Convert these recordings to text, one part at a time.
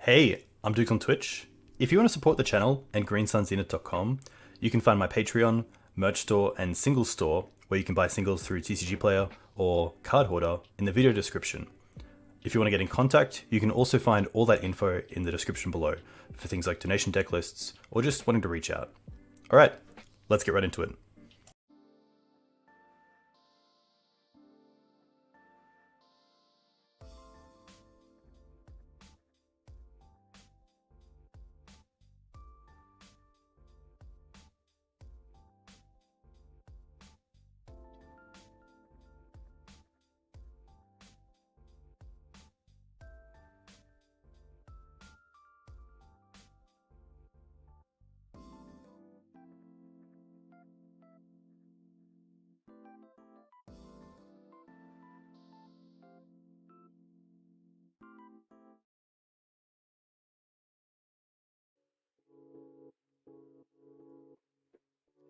Hey, I'm Duke on Twitch. If you want to support the channel and greensunzenith.com, you can find my Patreon, merch store, and singles store, where you can buy singles through TCG Player or Card Hoarder in the video description. If you want to get in contact, you can also find all that info in the description below for things like donation deck lists or just wanting to reach out. Alright, let's get right into it.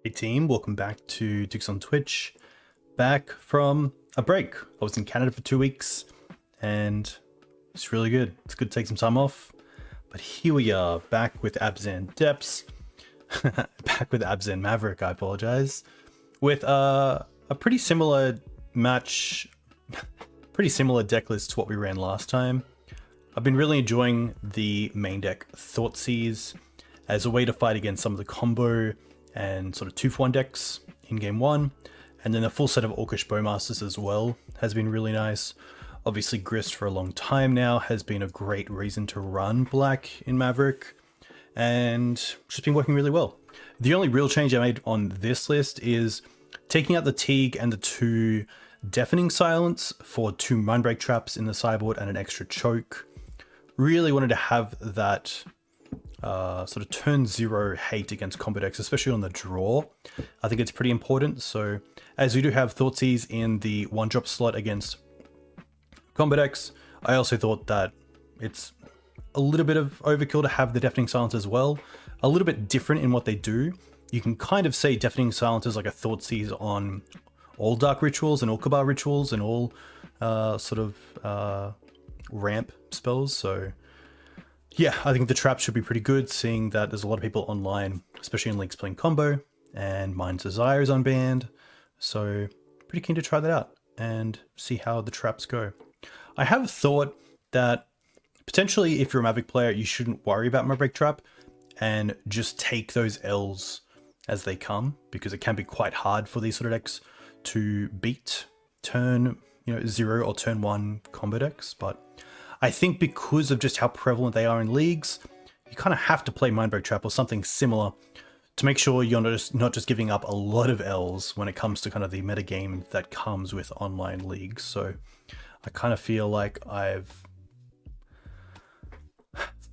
Hey team, welcome back to Dukes on Twitch. Back from a break. I was in Canada for 2 weeks and it's really good. It's good to take some time off. But here we are, back with Abzan Depths. Back with Abzan Maverick, I apologize. With a pretty similar match, pretty similar deck list to what we ran last time. I've been really enjoying the main deck Thoughtseize as a way to fight against some of the combo and sort of 2-for-1 decks in game 1. And then a full set of Orcish Bowmasters as well has been really nice. Obviously Grist for a long time now has been a great reason to run black in Maverick, and just been working really well. The only real change I made on this list is taking out the Teague and the 2 Deafening Silence for 2 Mindbreak traps in the sideboard and an extra choke. Really wanted to have that sort of turn 0 hate against combo decks, especially on the draw. I think it's pretty important. So as we do have Thoughtseize in the 1-drop slot against combo decks, I also thought that it's a little bit of overkill to have the Deafening Silence as well. A little bit different in what they do. You can kind of say Deafening Silence is like a Thoughtseize on all Dark Rituals and all Kabar Rituals and all ramp spells. So yeah, I think the traps should be pretty good, seeing that there's a lot of people online, especially in leagues playing combo, and Mind's Desire is unbanned. So pretty keen to try that out and see how the traps go. I have thought that potentially if you're a Maverick player, you shouldn't worry about Maverick trap and just take those L's as they come, because it can be quite hard for these sort of decks to beat turn 0 or turn 1 combo decks. But I think because of just how prevalent they are in leagues, you kind of have to play Mindbreak Trap or something similar to make sure you're not just giving up a lot of L's when it comes to kind of the metagame that comes with online leagues. So I kind of feel like I've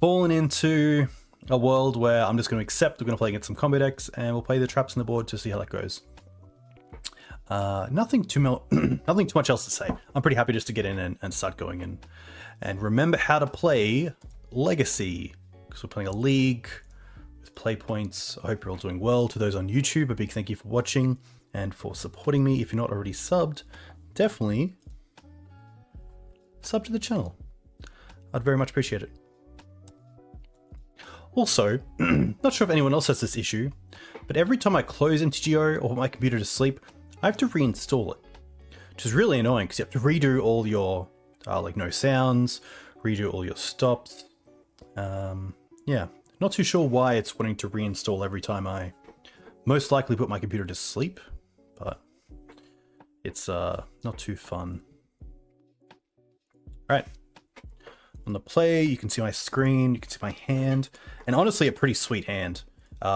fallen into a world where I'm just going to accept we're going to play against some combo decks and we'll play the traps on the board to see how that goes. Nothing too much else to say. I'm pretty happy just to get in and start going and remember how to play Legacy, because we're playing a league with play points. I hope you're all doing well. To those on YouTube, a big thank you for watching and for supporting me. If you're not already subbed, definitely sub to the channel. I'd very much appreciate it. Also, not sure if anyone else has this issue, but every time I close MTGO or put my computer to sleep, I have to reinstall it, which is really annoying because you have to redo all your like no sounds, redo all your stops. Yeah, not too sure why it's wanting to reinstall every time I most likely put my computer to sleep, but it's not too fun. All right, on the play, you can see my screen, you can see my hand, and honestly a pretty sweet hand.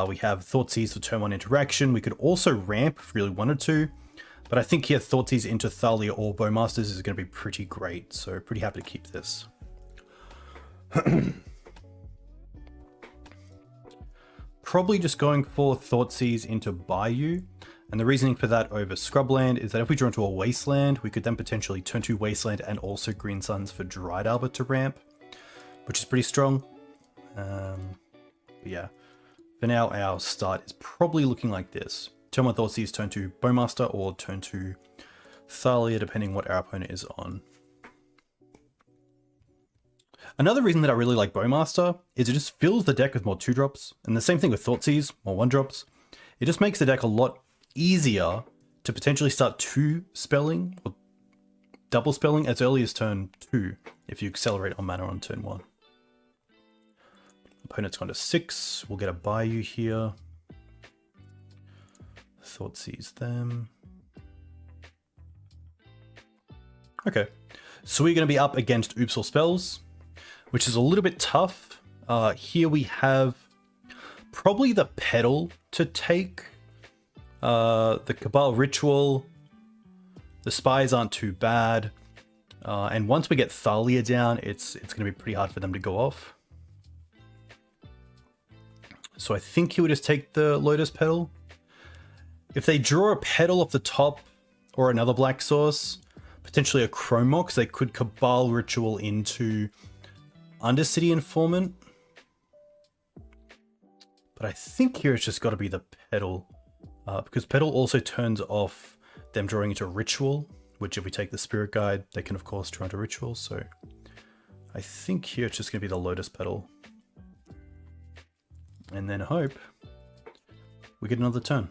We have Thoughtseize for turn 1 interaction. We could also ramp if we really wanted to, but I think here Thoughtseize into Thalia or Bowmasters is going to be pretty great, so pretty happy to keep this. Probably just going for Thoughtseize into Bayou, and the reasoning for that over Scrubland is that if we draw into a Wasteland, we could then potentially turn to Wasteland and also Green Suns for Dryad Arbor to ramp, which is pretty strong. But yeah. For now, our start is probably looking like this. Turn 1 Thoughtseize, turn 2 Bowmaster, or turn 2 Thalia, depending what our opponent is on. Another reason that I really like Bowmaster is it just fills the deck with more 2-drops, and the same thing with Thoughtseize, more 1-drops. It just makes the deck a lot easier to potentially start 2-spelling or double spelling as early as turn 2 if you accelerate on mana on turn 1. Opponent's gone to 6. We'll get a Bayou here. Thoughtseize them. Okay, so we're going to be up against Ouphe or Spells, which is a little bit tough. Here we have probably the Petal to take. The Cabal Ritual. The Spies aren't too bad. And once we get Thalia down, it's going to be pretty hard for them to go off. So I think he would just take the Lotus Petal. If they draw a Petal off the top or another black source, potentially a Chrome Mox, they could Cabal Ritual into Undercity Informant. But I think here it's just got to be the Petal. Because Petal also turns off them drawing into Ritual, which if we take the Spirit Guide, they can of course draw into Ritual. So I think here it's just going to be the Lotus Petal. And then hope we get another turn.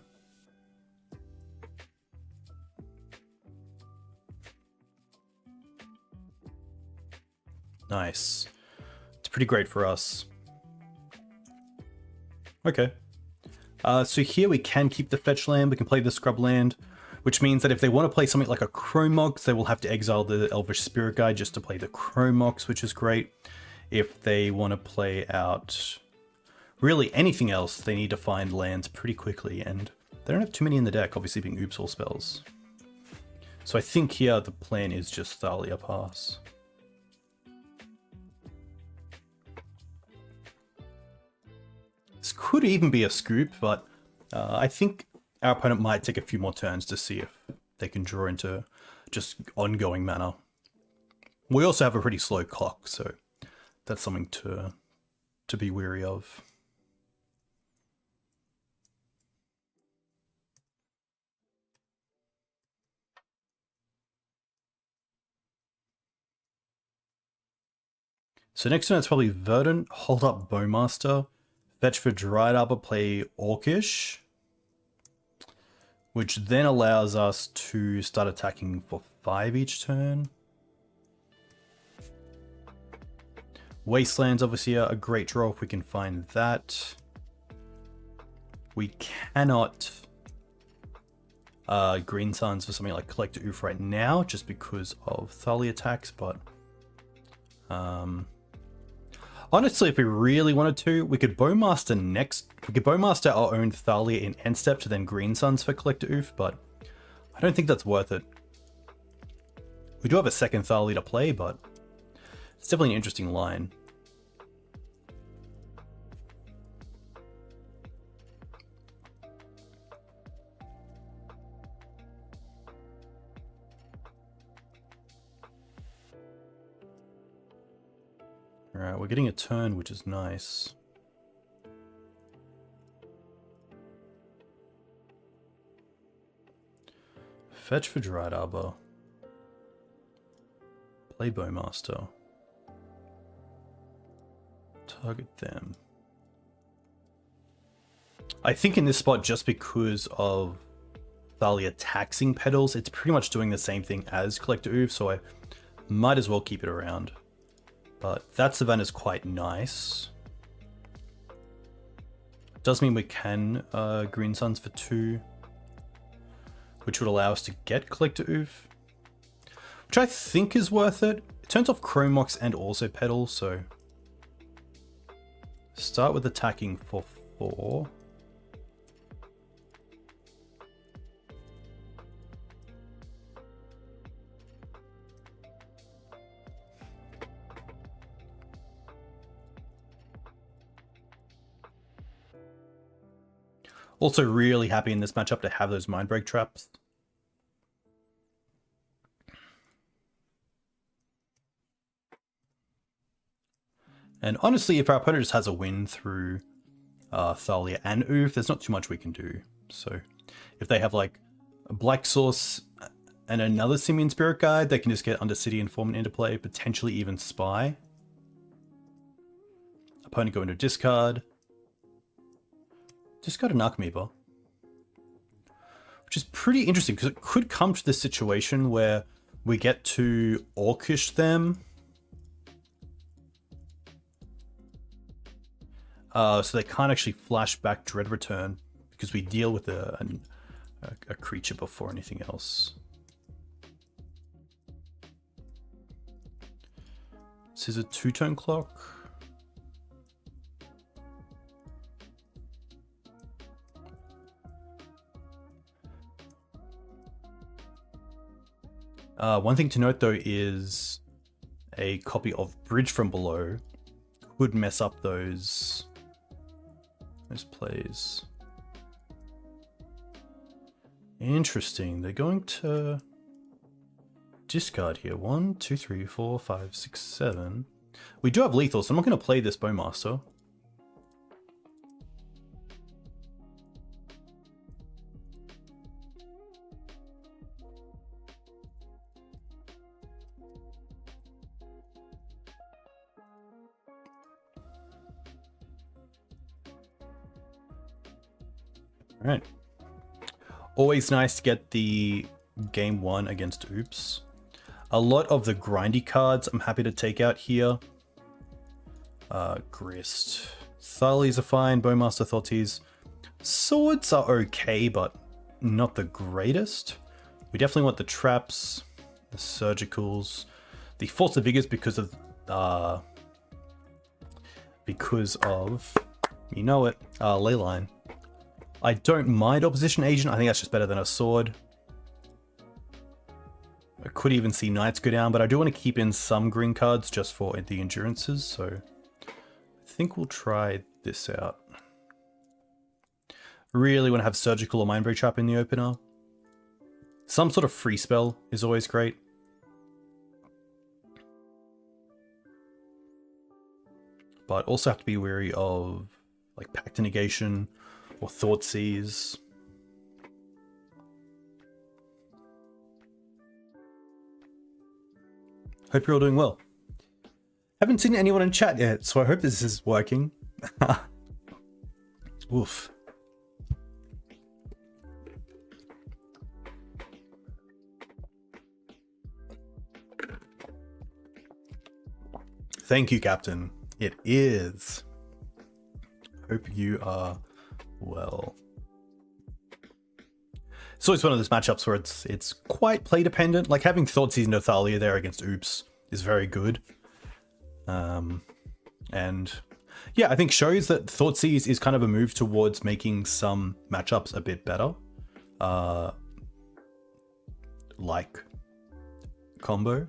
Nice. It's pretty great for us. Okay. So here we can keep the fetch land, we can play the Scrubland, which means that if they want to play something like a Chrome Mox, they will have to exile the Elvish Spirit Guide just to play the Chrome Mox, which is great. If they want to play out really anything else, they need to find lands pretty quickly, and they don't have too many in the deck, obviously being Ouphe or Spells. So I think here the plan is just Thalia pass. This could even be a scoop, but I think our opponent might take a few more turns to see if they can draw into just ongoing mana. We also have a pretty slow clock, so that's something to be wary of. So next turn it's probably Verdant, hold up Bowmaster, fetch for Dryad Arbor, play Orcish, which then allows us to start attacking for 5 each turn. Wasteland's obviously a great draw if we can find that. We cannot Green Suns for something like Collector Ouphe right now, just because of Thalia attacks, but honestly, if we really wanted to, we could Bowmaster next. We could Bowmaster our own Thalia in end step to then Green Suns for Collector Ouphe, but I don't think that's worth it. We do have a second Thalia to play, but it's definitely an interesting line. Alright, we're getting a turn, which is nice. Fetch for Dryad Arbor. Play Bowmaster. Target them. I think in this spot, just because of Thalia taxing Petals, it's pretty much doing the same thing as Collector Ouphe, so I might as well keep it around. But that Savannah is quite nice. Does mean we can Green Suns for 2, which would allow us to get Collector Ouphe, which I think is worth it. It turns off Chrome Mox and also Petal, so start with attacking for 4. Also really happy in this matchup to have those Mindbreak traps. And honestly, if our opponent just has a win through Thalia and Ouphe, there's not too much we can do. So if they have like a Black Source and another Simian Spirit Guide, they can just get Undercity Informant into play, potentially even Spy. Opponent go into discard. Discard an Archimever. Which is pretty interesting, because it could come to this situation where we get to Orcish them. So they can't actually flash back Dread Return, because we deal with a creature before anything else. This is a 2-turn clock. One thing to note though is a copy of Bridge from Below could mess up those plays. Interesting. They're going to discard here. 1, 2, 3, 4, 5, 6, 7. We do have lethal, so I'm not going to play this Bowmaster. All right. Always nice to get the game 1 against Ouphe. A lot of the grindy cards I'm happy to take out here. Grist. Thalias are fine. Bowmaster, Thoughtseize. Swords are okay, but not the greatest. We definitely want the traps, the surgicals, the Force of Vigors because of you know it, Leyline. I don't mind Opposition Agent. I think that's just better than a sword. I could even see Knights go down, but I do want to keep in some green cards just for the endurances, so I think we'll try this out. Really want to have Surgical or Mindbreak Trap in the opener. Some sort of free spell is always great. But also have to be wary of like Pact Negation or Thoughtseize. Hope you're all doing well. Haven't seen anyone in chat yet, so I hope this is working. Oof. Thank you, Captain. It is. Hope you are well. It's always one of those matchups where it's quite play dependent. Like having Thoughtseize and Thalia there against Ouphe is very good. And yeah, I think shows that Thoughtseize is kind of a move towards making some matchups a bit better. Like combo.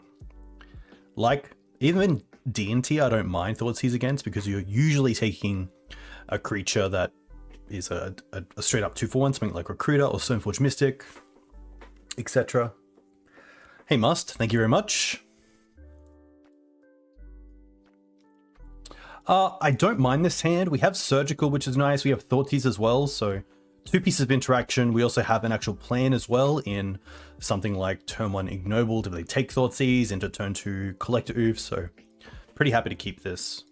Like even in D&T, I don't mind Thoughtseize against because you're usually taking a creature that is a straight up 2-for-1, something like Recruiter or Stoneforge Mystic, etc. Hey Must, thank you very much. I don't mind this hand. We have Surgical, which is nice. We have Thoughtseize as well, so 2 pieces of interaction. We also have an actual plan as well in something like turn 1 Ignoble to really take Thoughtseize into turn 2 Collector Ouphe, so pretty happy to keep this.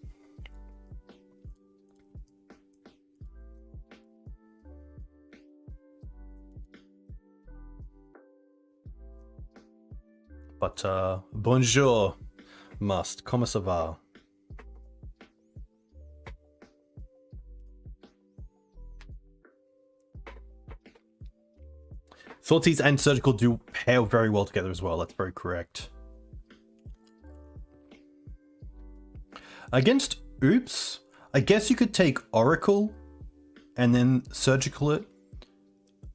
But bonjour, Must. Comment ça va? Thoughtseize and Surgical do pair very well together as well. That's very correct. Against Ouphe, I guess you could take Oracle and then Surgical it.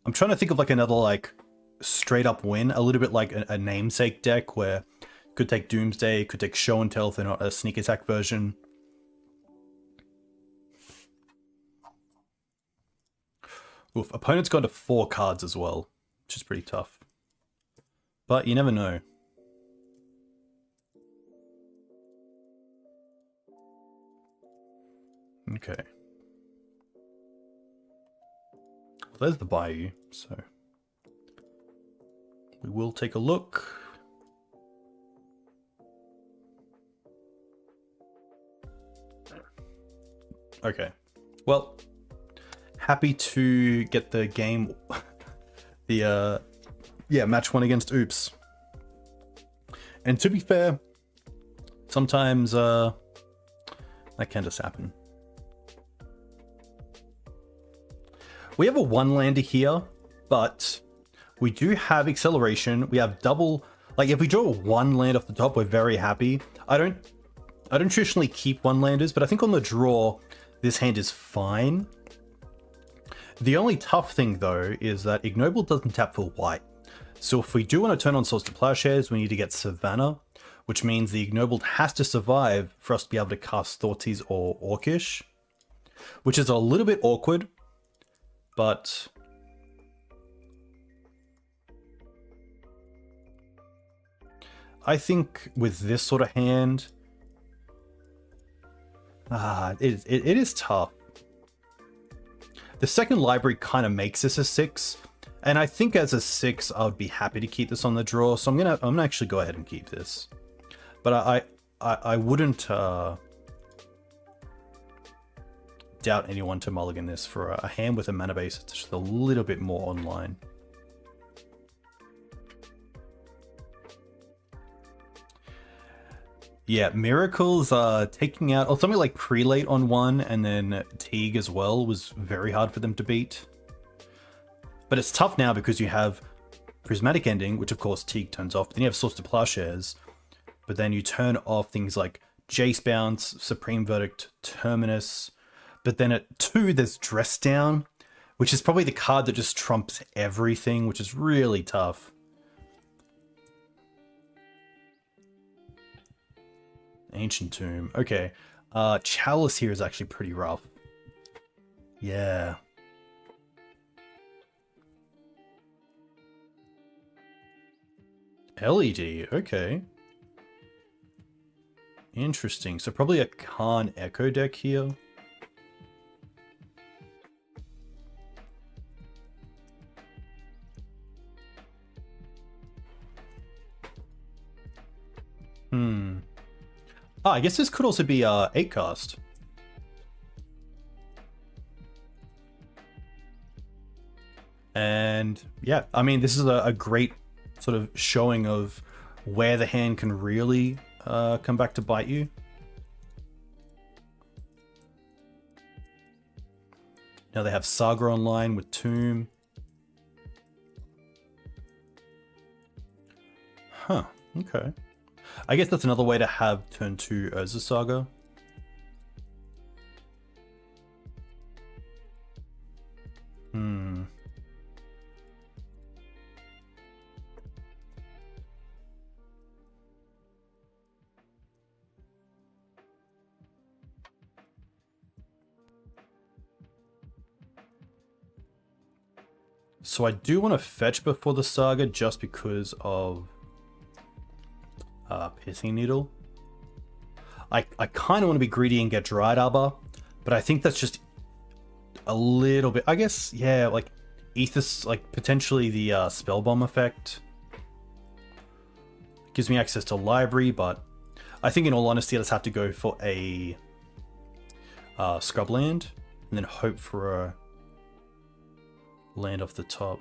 I'm trying to think of like another like straight up win, a little bit like a namesake deck where you could take Doomsday, could take Show and Tell if they're not a sneak attack version. Oof, opponent's gone to 4 cards as well, which is pretty tough. But you never know. Okay. Well, there's the Bayou, so we will take a look. Okay. Well, happy to get the game, match 1 against Ouphe. And to be fair, sometimes that can just happen. We have a 1-lander here, but we do have acceleration. We have double, like if we draw 1 land off the top, we're very happy. I don't traditionally keep 1-landers, but I think on the draw, this hand is fine. The only tough thing though is that Ignoble doesn't tap for white. So if we do want to turn on Swords to Plowshares, we need to get Savannah, which means the Ignoble has to survive for us to be able to cast Thoughtseize or Orcish, which is a little bit awkward, but I think with this sort of hand, it is tough. The second library kind of makes this a 6, and I think as a 6, I would be happy to keep this on the draw. So I'm gonna actually go ahead and keep this, but I wouldn't doubt anyone to mulligan this for a hand with a mana base that's just a little bit more online. Yeah, Miracles taking out, or something like Prelate on 1 and then Teague as well was very hard for them to beat. But it's tough now because you have Prismatic Ending, which of course Teague turns off, but then you have Swords to Plowshares, but then you turn off things like Jace Bounce, Supreme Verdict, Terminus, but then at 2 there's Dress Down, which is probably the card that just trumps everything, which is really tough. Ancient Tomb. Okay. Chalice here is actually pretty rough. Yeah. LED. Okay. Interesting. So probably a Karn Echo deck here. I guess this could also be 8 cast. And yeah, I mean, this is a great sort of showing of where the hand can really come back to bite you. Now they have Saga online with Tomb. Huh, okay. I guess that's another way to have turn 2 Urza Saga. So I do want to fetch before the Saga just because of Piercing Needle. I kind of want to be greedy and get Dryad Arbor, but I think that's just a little bit, I guess, yeah, like Ethos, like potentially the Spell Bomb effect. Gives me access to library, but I think in all honesty, I just have to go for a Scrubland and then hope for a land off the top.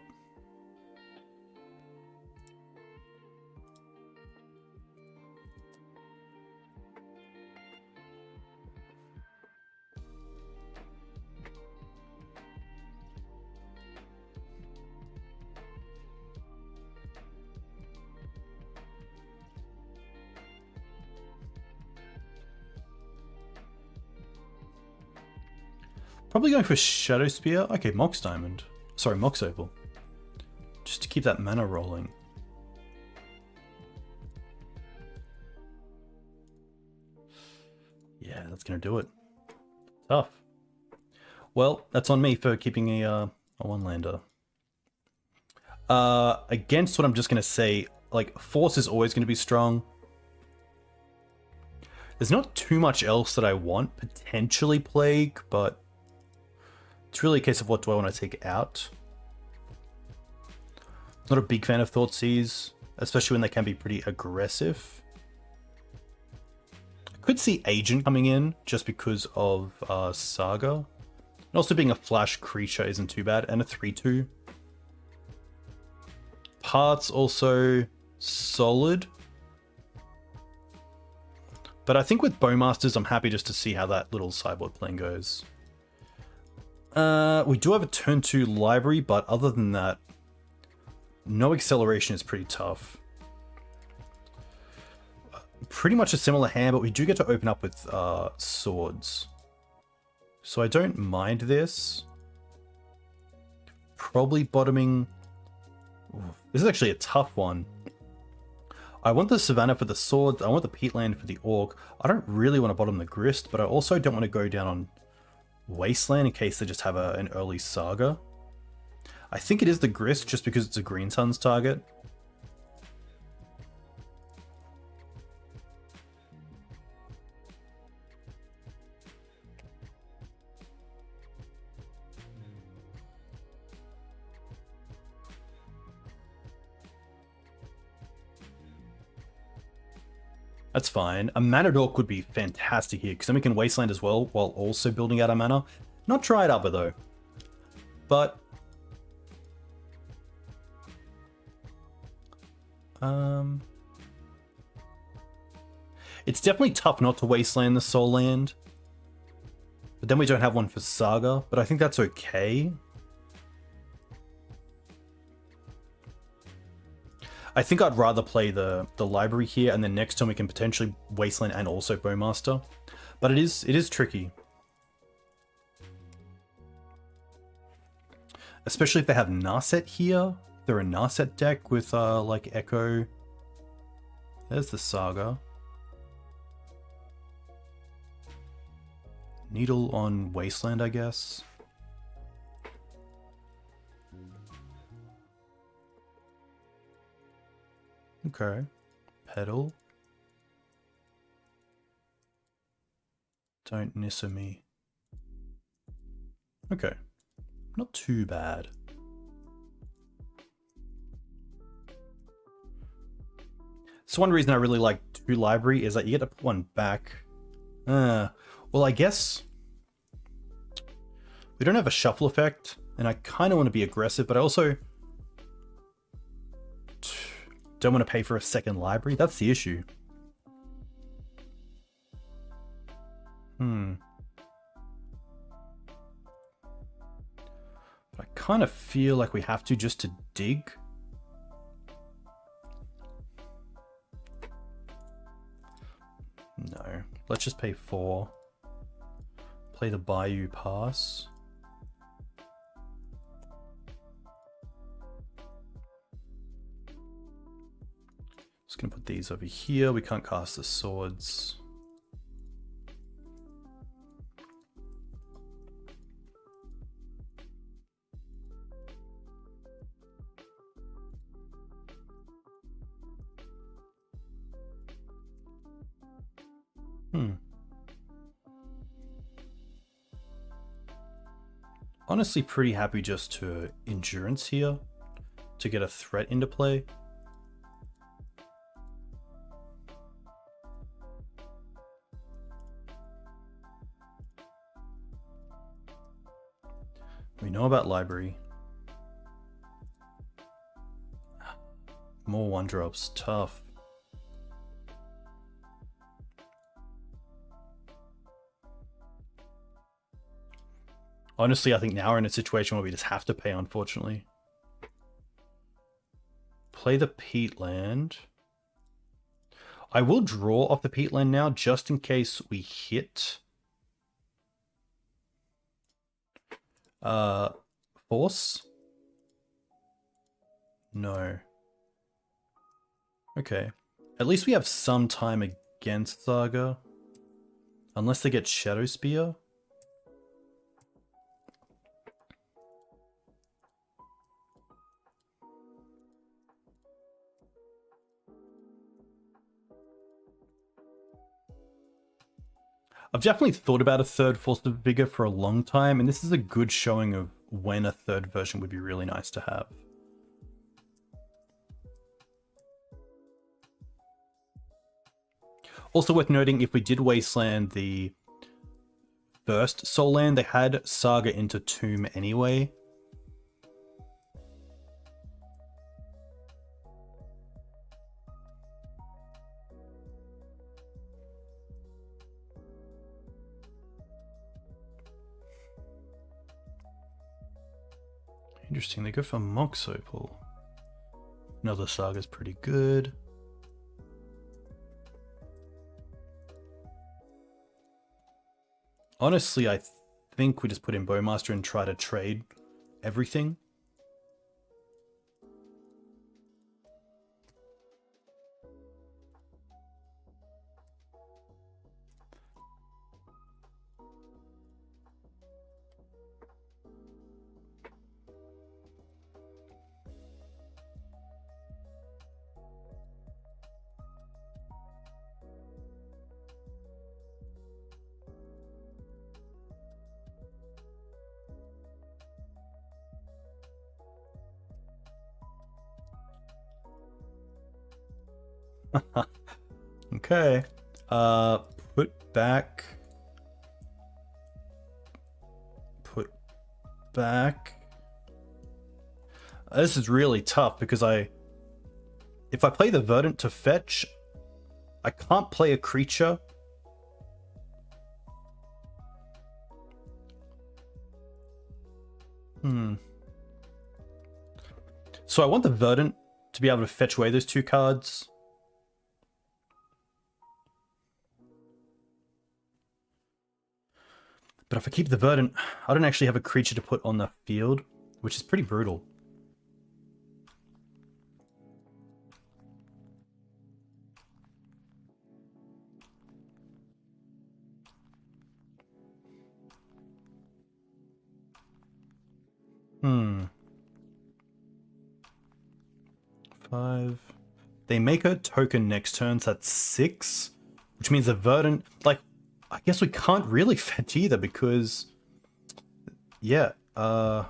Probably going for Shadow Spear. Okay, Mox Diamond. Sorry, Mox Opal. Just to keep that mana rolling. Yeah, that's going to do it. Tough. Well, that's on me for keeping a 1-lander. Against what I'm just going to say, like, Force is always going to be strong. There's not too much else that I want. Potentially Plague, but it's really a case of what do I want to take out. Not a big fan of Thoughtseize, especially when they can be pretty aggressive. I Could see Agent coming in just because of Saga. And also being a flash creature isn't too bad, and a 3/2. Parts also solid. But I think with Bowmasters, I'm happy just to see how that little sideboard playing goes. We do have a turn 2 library, but other than that, no acceleration is pretty tough. Pretty much a similar hand, but we do get to open up with swords. So I don't mind this. Probably bottoming... Ooh, this is actually a tough one. I want the Savannah for the swords, I want the Peatland for the Orc. I don't really want to bottom the Grist, but I also don't want to go down on Wasteland in case they just have an early Saga. I think it is the Grist just because it's a Green Sun's target. That's fine. A Mana Dork would be fantastic here, because then we can Wasteland as well, while also building out our mana. Not Dryad Arbor, though. But... it's definitely tough not to Wasteland the Soul Land. But then we don't have one for Saga, but I think that's okay. I think I'd rather play the library here, and then next time we can potentially Wasteland and also Bowmaster. But it is tricky. Especially if they have Narset here. They're a Narset deck with like Echo. There's the Saga. Needle on Wasteland, I guess. Okay. Pedal. Don't Nissa me. Okay. Not too bad. So one reason I really like 2 library is that you get to put one back. Well, I guess we don't have a shuffle effect, and I kind of want to be aggressive, but I also don't want to pay for a second library. That's the issue. But I kind of feel like we have to just to dig. No. Let's just pay 4. Play the Bayou Pass. Just gonna put these over here. We can't cast the swords. Honestly, pretty happy just to endurance here to get a threat into play. We know about library. More 1-drops, tough. Honestly, I think now we're in a situation where we just have to pay, unfortunately. Play the Peatland. I will draw off the Peatland now, just in case we hit Force? No. Okay. At least we have some time against Saga. Unless they get Shadow Spear. I've definitely thought about a third Force of Vigor for a long time, and this is a good showing of when a third version would be really nice to have. Also worth noting, if we did Wasteland the first Soul Land, they had Saga into Tomb anyway. Interesting, they go for Mox Opal. Another Saga's pretty good. Honestly, I think we just put in Bowmaster and try to trade everything. Okay. Put back. Put back. This is really tough because if I play the Verdant to fetch, I can't play a creature. So I want the Verdant to be able to fetch away those two cards. But if I keep the Verdant, I don't actually have a creature to put on the field, which is pretty brutal. Five. They make a token next turn, so that's 6, which means the Verdant, like, I guess we can't really fetch either because, yeah, like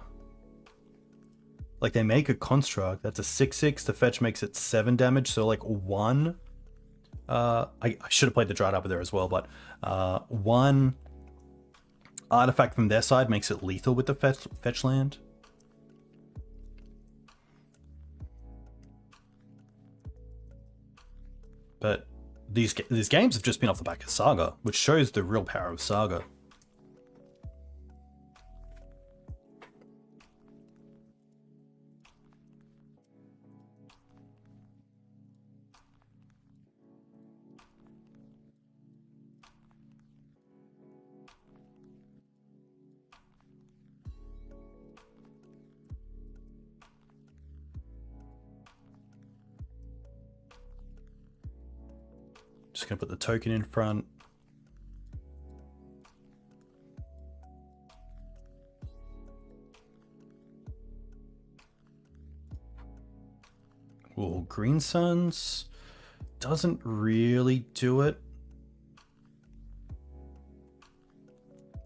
they make a construct, that's a 6/6, the fetch makes it 7 damage, so like 1, I should have played the Dryad Arbor there as well, but 1 artifact from their side makes it lethal with the fetch land. But these games have just been off the back of Saga, which shows the real power of Saga. Just gonna put the token in front. Oh, Green Suns doesn't really do it.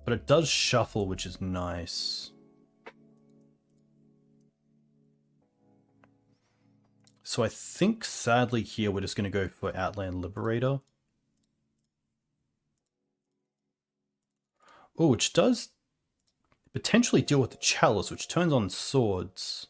But it does shuffle, which is nice. So I think, sadly, here we're just going to go for Outland Liberator. Oh, which does potentially deal with the Chalice, which turns on swords.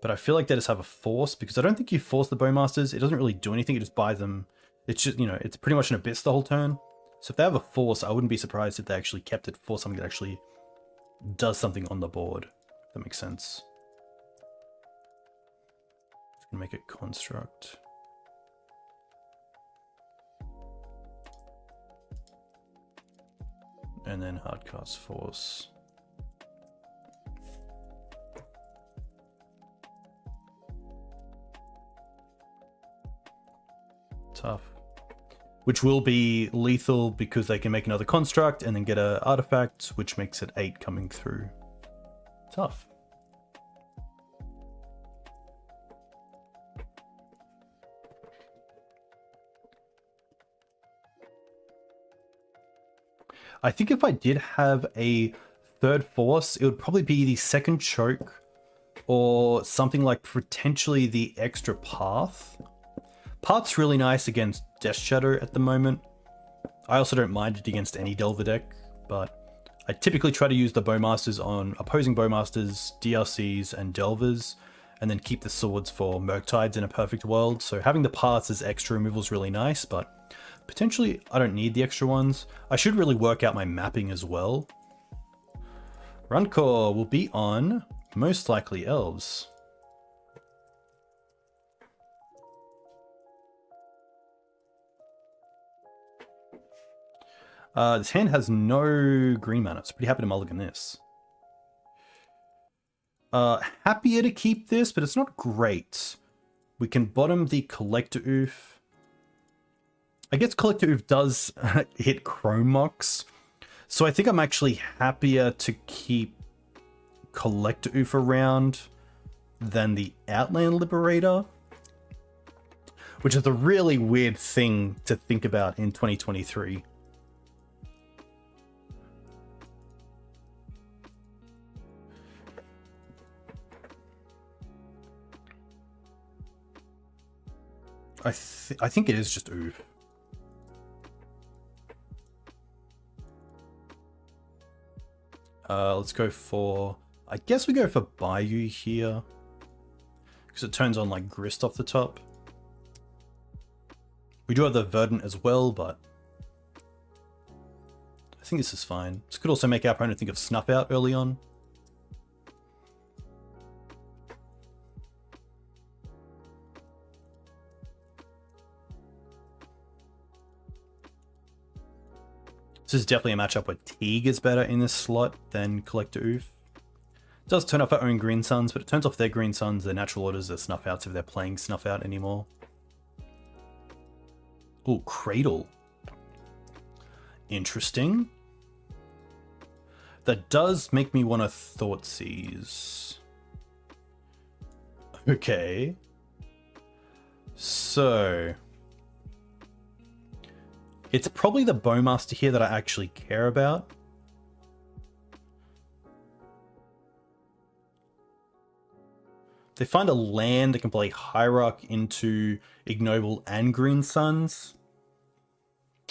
But I feel like they just have a force, because I don't think you force the Bowmasters. It doesn't really do anything, it just buys them. It's just, you know, it's pretty much an abyss the whole turn. So if they have a force, I wouldn't be surprised if they actually kept it for something that actually does something on the board. That makes sense. It's gonna make it construct. And then hardcast force. Tough. Which will be lethal because they can make another construct and then get an artifact, which makes it 8 coming through. Tough. I think if I did have a third force, it would probably be the second choke or something like potentially the extra Path. Path's really nice against Death Shadow at the moment. I also don't mind it against any Delver deck, but I typically try to use the Bowmasters on opposing Bowmasters, DRCs, and Delvers, and then keep the swords for Murktides in a perfect world. So having the Paths as extra removal is really nice, but potentially I don't need the extra ones. I should really work out my mapping as well. Run core will be on most likely Elves. This hand has no green mana, so pretty happy to mulligan this. Happier to keep this, but it's not great. We can bottom the Collector Ouphe. I guess Collector Ouphe does hit Chrome Mox, so I think I'm actually happier to keep Collector Ouphe around than the Outland Liberator, which is a really weird thing to think about in 2023. I think it is just Ouphe. Let's go for... I guess we go for Bayou here, because it turns on like Grist off the top. We do have the Verdant as well, but I think this is fine. This could also make our opponent think of Snuff Out early on. This is definitely a matchup where Teague is better in this slot than Collector Ouphe. It does turn off our own Green Suns, but it turns off their Green Suns, their natural orders, their Snuff Outs if they're playing Snuff Out anymore. Ooh, Cradle. Interesting. That does make me want to Thoughtseize. Okay. So... it's probably the Bowmaster here that I actually care about. They find a land that can play Hierarch into Ignoble and Green Suns.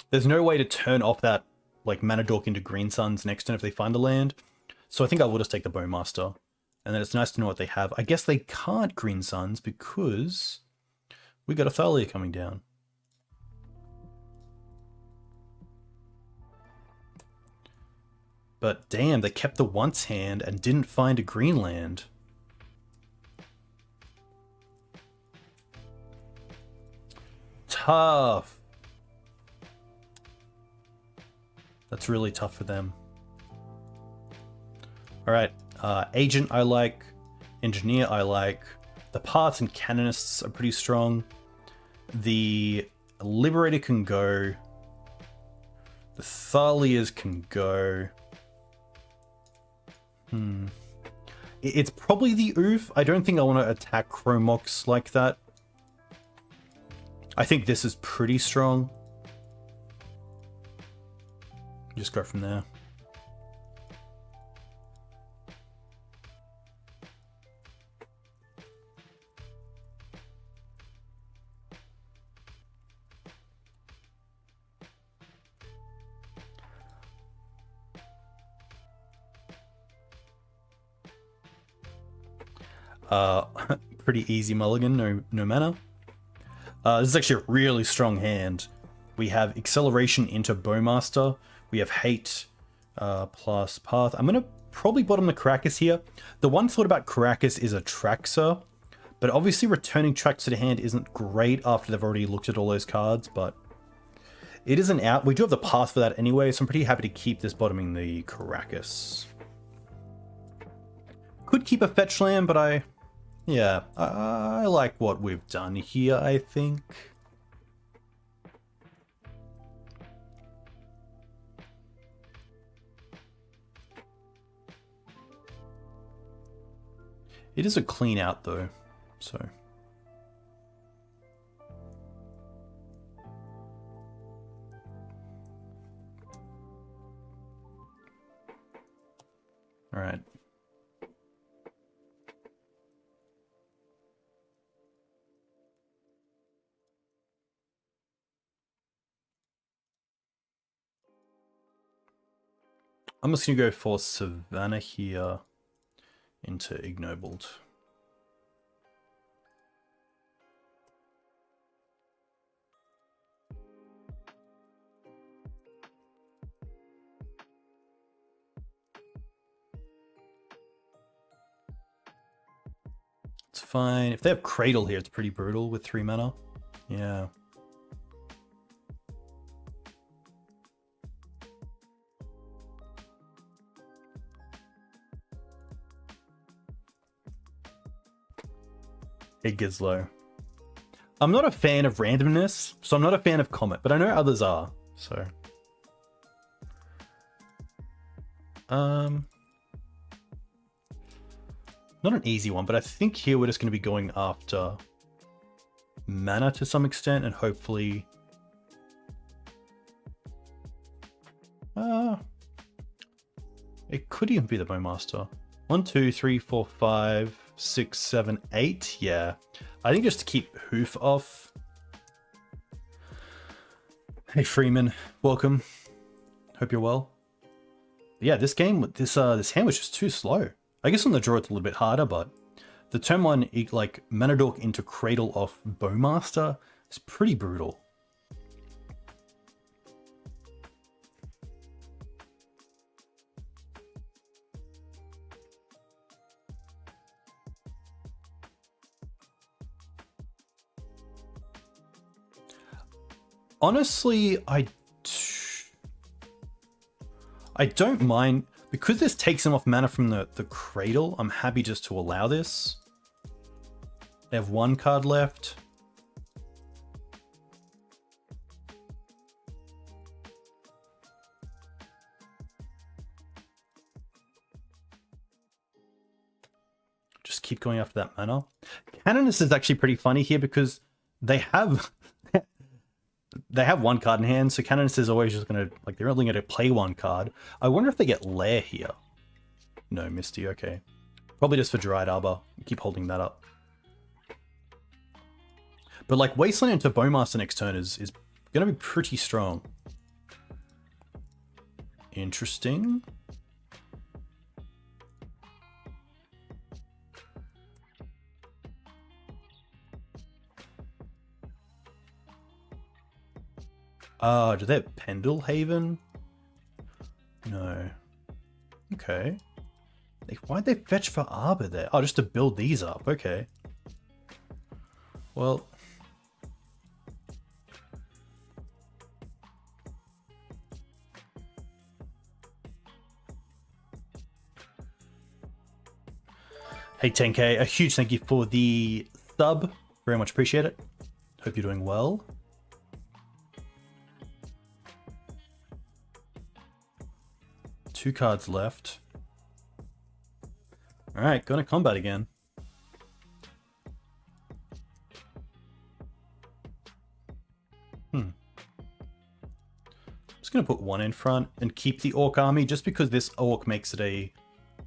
There's no way to turn off that like Mana Dork into Green Suns next turn if they find a land. So I think I will just take the Bowmaster. And then it's nice to know what they have. I guess they can't Green Suns because we got a Thalia coming down. But damn, they kept the once hand and didn't find a green land. Tough. That's really tough for them. Alright, Agent I like, Engineer I like. The Paths and Canonists are pretty strong. The Liberator can go. The Thalias can go. It's probably the Ouphe. I don't think I want to attack Chrome Mox like that. I think this is pretty strong. Just go from there. Pretty easy mulligan, no mana. This is actually a really strong hand. We have Acceleration into Bowmaster. We have Hate plus Path. I'm going to probably bottom the Karakas here. The one thought about Karakas is a Traxer, but obviously returning Traxer to hand isn't great after they've already looked at all those cards, but it is an out. We do have the Path for that anyway, so I'm pretty happy to keep this bottoming the Karakas. Could keep a fetch land, but I like what we've done here, I think. It is a clean out though, so. All right. I'm just going to go for Savannah here into Ignobled. It's fine. If they have Cradle here, it's pretty brutal with 3 mana. Yeah. Hey Gizlo. I'm not a fan of randomness, so I'm not a fan of Comet, but I know others are, so. Not an easy one, but I think here we're just going to be going after mana to some extent, and hopefully... it could even be the Bowmaster. 1, 2, 3, 4, 5, 6, 7, 8. Yeah. I think just to keep Ouphe off. Hey Freeman, welcome. Hope you're well. But yeah, this game, this hand was just too slow. I guess on the draw it's a little bit harder, but the turn 1, like, Mana Dork into Cradle off Bowmaster is pretty brutal. Honestly, I don't mind. Because this takes him off mana from the Cradle, I'm happy just to allow this. They have 1 card left. Just keep going after that mana. Canonist is actually pretty funny here because they have... they have 1 card in hand, so Canonist is always just going to, like, they're only going to play 1 card. I wonder if they get Lair here. No, Misty, okay. Probably just for Dryad Arbor. Keep holding that up. But, like, Wasteland into Bowmaster next turn is going to be pretty strong. Interesting. Do they have Pendle Haven? No. Okay. Why'd they fetch for Arbor there? Oh, just to build these up. Okay. Well. Hey 10K, a huge thank you for the sub. Very much appreciate it. Hope you're doing well. Two cards left. Alright, going to combat again. I'm just going to put 1 in front and keep the Orc army just because this Orc makes it a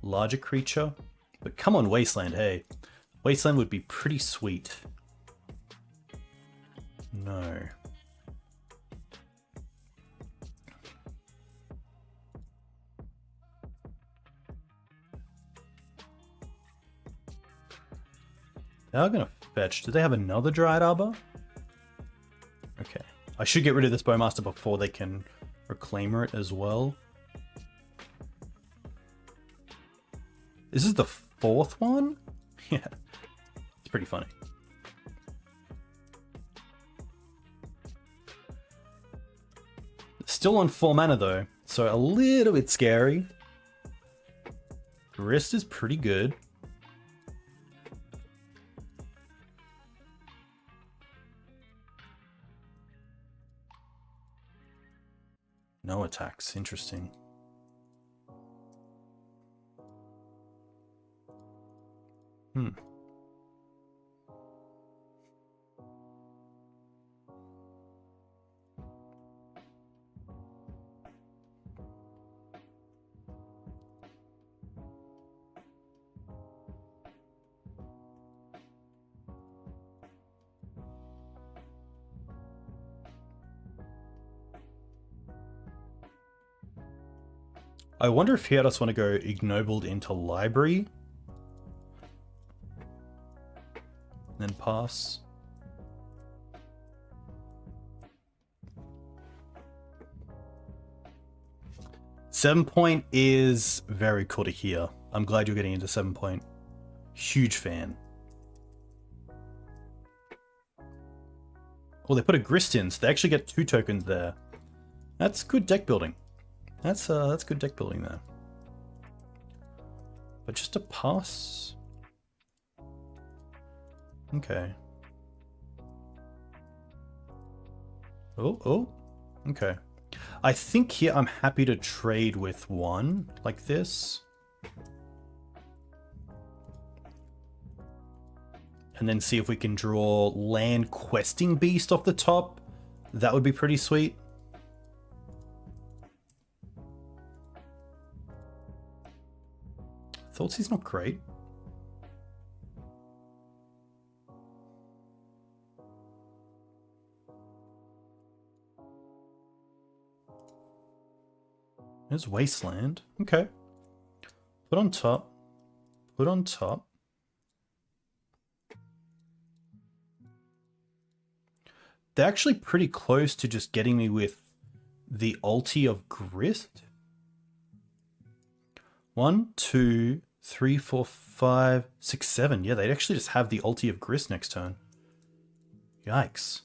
larger creature. But come on, Wasteland, hey. Wasteland would be pretty sweet. No. They are going to fetch. Do they have another Dryad Arbor? Okay. I should get rid of this Bowmaster before they can Reclaimer it as well. This is the 4th one? Yeah. It's pretty funny. Still on 4 mana though, so a little bit scary. Grist is pretty good. No attacks, interesting. I wonder if he had us want to go Ignobled into Library. And then pass. Seven Point is very cool to hear. I'm glad you're getting into 7 Point. Huge fan. Oh, they put a Grist in, so they actually get 2 tokens there. That's good deck building. That's good deck building there. But just a pass. Okay. Oh, okay. I think here I'm happy to trade with one like this. And then see if we can draw Land Questing Beast off the top. That would be pretty sweet. Thoughtseize not great. There's Wasteland. Okay. Put on top. Put on top. They're actually pretty close to just getting me with the ulti of Grist. 1, 2, 3, 4, 5, 6, 7. Yeah, they'd actually just have the ulti of Grist next turn. Yikes.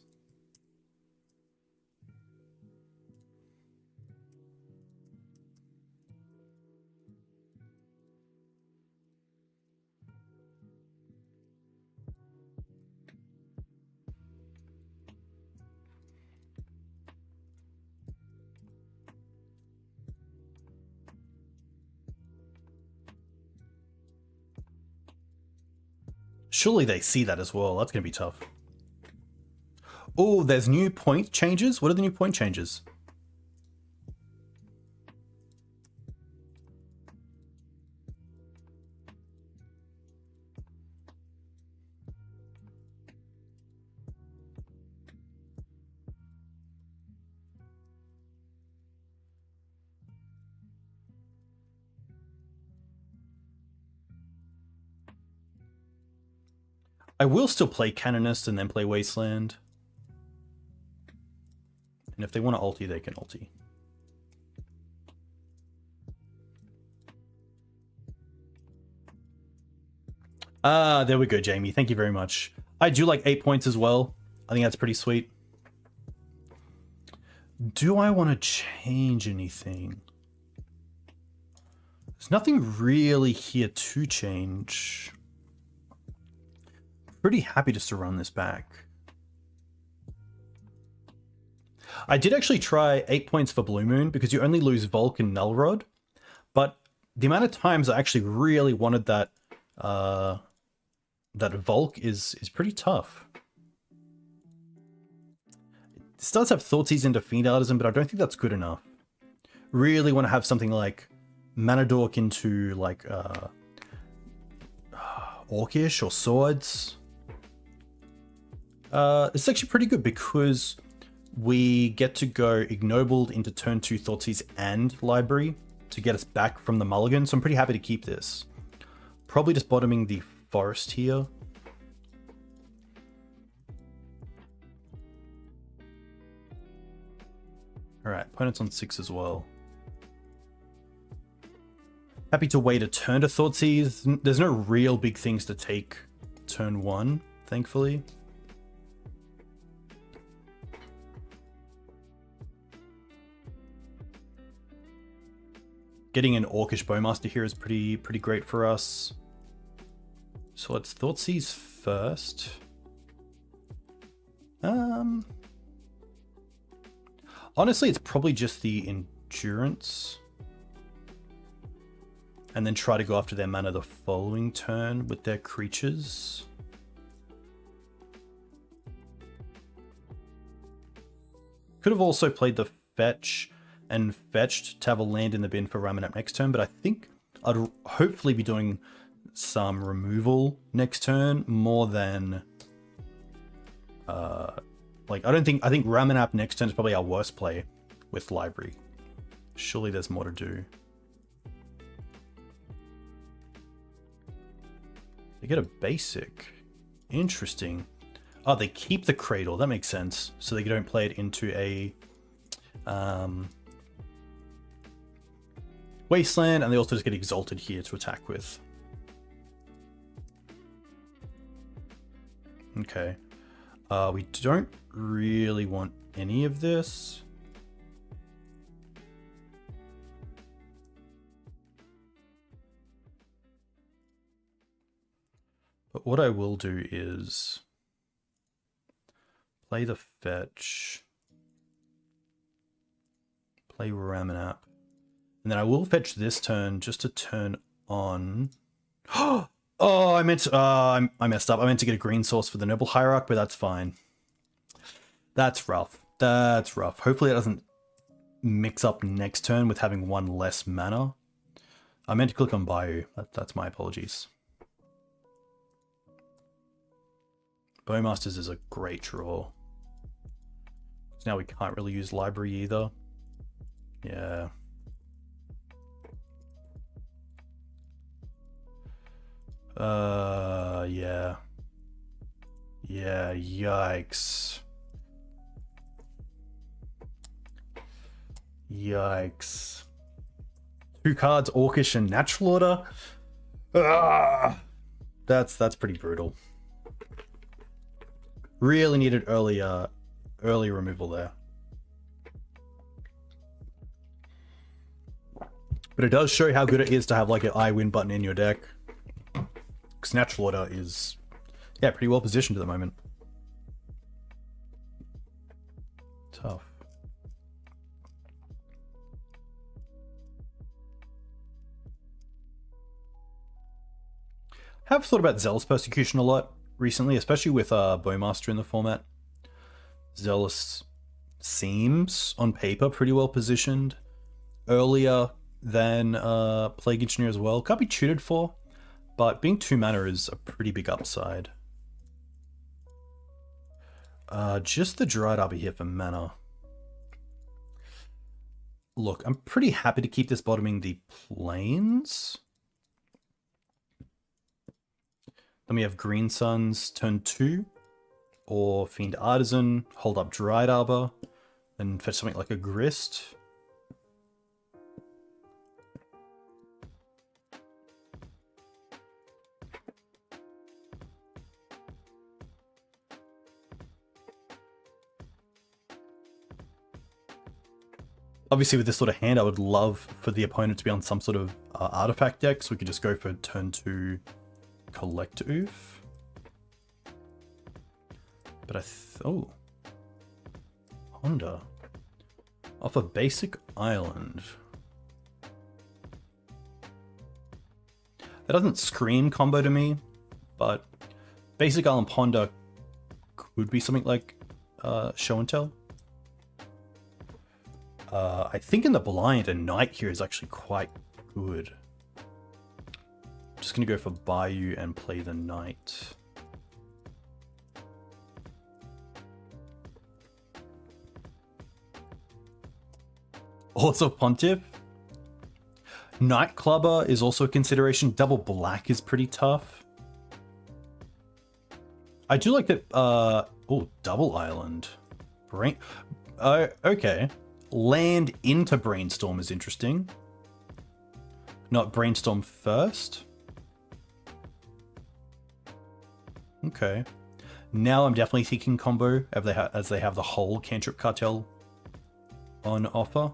Surely they see that as well. That's going to be tough. Oh, there's new point changes? What are the new point changes? I will still play Canonist and then play Wasteland. And if they want to ulti, they can ulti. Ah, there we go, Jamie. Thank you very much. I do like 8 points as well. I think that's pretty sweet. Do I want to change anything? There's nothing really here to change. Pretty happy just to run this back. I did actually try 8 points for Blue Moon because you only lose Volk and Null Rod, but the amount of times I actually really wanted that that Volk is pretty tough. This does have Thoughtseize into Fiend Artisan, but I don't think that's good enough. Really want to have something like Mana Dork into like Orcish or Swords. It's actually pretty good because we get to go Ignobled into turn 2 Thoughtseize and Library to get us back from the mulligan, so I'm pretty happy to keep this. Probably just bottoming the Forest here. Alright, opponent's on 6 as well. Happy to wait a turn to Thoughtseize. There's no real big things to take turn 1, thankfully. Getting an Orcish Bowmaster here is pretty great for us. So let's Thoughtseize first. Honestly, it's probably just the Endurance. And then try to go after their mana the following turn with their creatures. Could have also played the Fetch and fetched to have a land in the bin for Ramunap next turn, but I think I'd hopefully be doing some removal next turn more than like I think Ramunap next turn is probably our worst play with Library. Surely there's more to do. They get a basic. Interesting. Oh, they keep the Cradle. That makes sense. So they don't play it into a Wasteland, and they also just get Exalted here to attack with. Okay. We don't really want any of this. But what I will do is play the fetch, play Ramunap, and then I will fetch this turn just to turn on. Oh, I meant to, I messed up. I meant to get a green source for the Noble Hierarch, but that's fine. That's rough. That's rough. Hopefully it doesn't mix up next turn with having one less mana. I meant to click on Bayou. That's my apologies. Bowmasters is a great draw. Now we can't really use Library either. Yeah. Yeah. Yeah, yikes. Yikes. 2 cards, Orcish and Natural Order. Ah, that's pretty brutal. Really needed early removal there. But it does show how good it is to have like an I win button in your deck. Because Natural Order is, yeah, pretty well positioned at the moment. Tough. I have thought about Zealous Persecution a lot recently, especially with Bowmaster in the format. Zealous seems, on paper, pretty well positioned. Earlier than Plague Engineer as well. Can't be tutored for, but being 2 mana is a pretty big upside. Just the Dryad Arbor here for mana. Look, I'm pretty happy to keep this bottoming the plains. Then we have Green Suns turn 2, or Fiend Artisan, hold up Dryad Arbor, and fetch something like a Grist. Obviously with this sort of hand, I would love for the opponent to be on some sort of artifact deck, so we could just go for turn 2 Collector Ouphe. But oh, Honda off a basic island. That doesn't scream combo to me, but basic island Ponder could be something like Show and Tell. I think in the blind, a Knight here is actually quite good. I'm just going to go for Bayou and play the Knight. Also Pontiff. Night Clubber is also a consideration. Double black is pretty tough. I do like that. Oh, double island. Okay. Land into Brainstorm is interesting. Not Brainstorm first. Okay. Now I'm definitely thinking combo as they have the whole Cantrip Cartel on offer.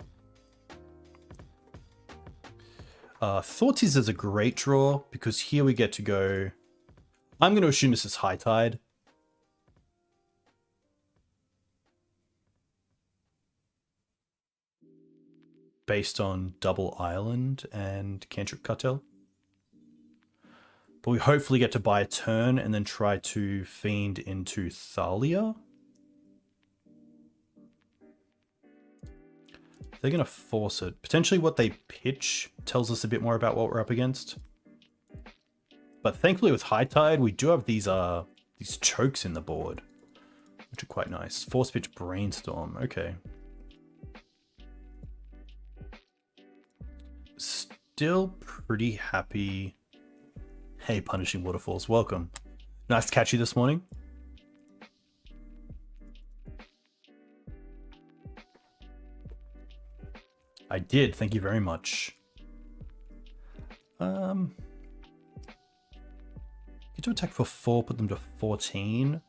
Thoughtseize is a great draw because here we get to go. I'm going to assume this is High Tide. Based on Double Island and Cantrip Cartel. But we hopefully get to buy a turn and then try to Fiend into Thalia. They're going to force it. Potentially what they pitch tells us a bit more about what we're up against. But thankfully with High Tide, we do have these chokes in the board, which are quite nice. Force pitch Brainstorm. Okay. Still pretty happy Hey, Punishing Waterfalls, welcome. Nice to catch you this morning. I did, thank you very much. Get to attack for 4, put them to 14.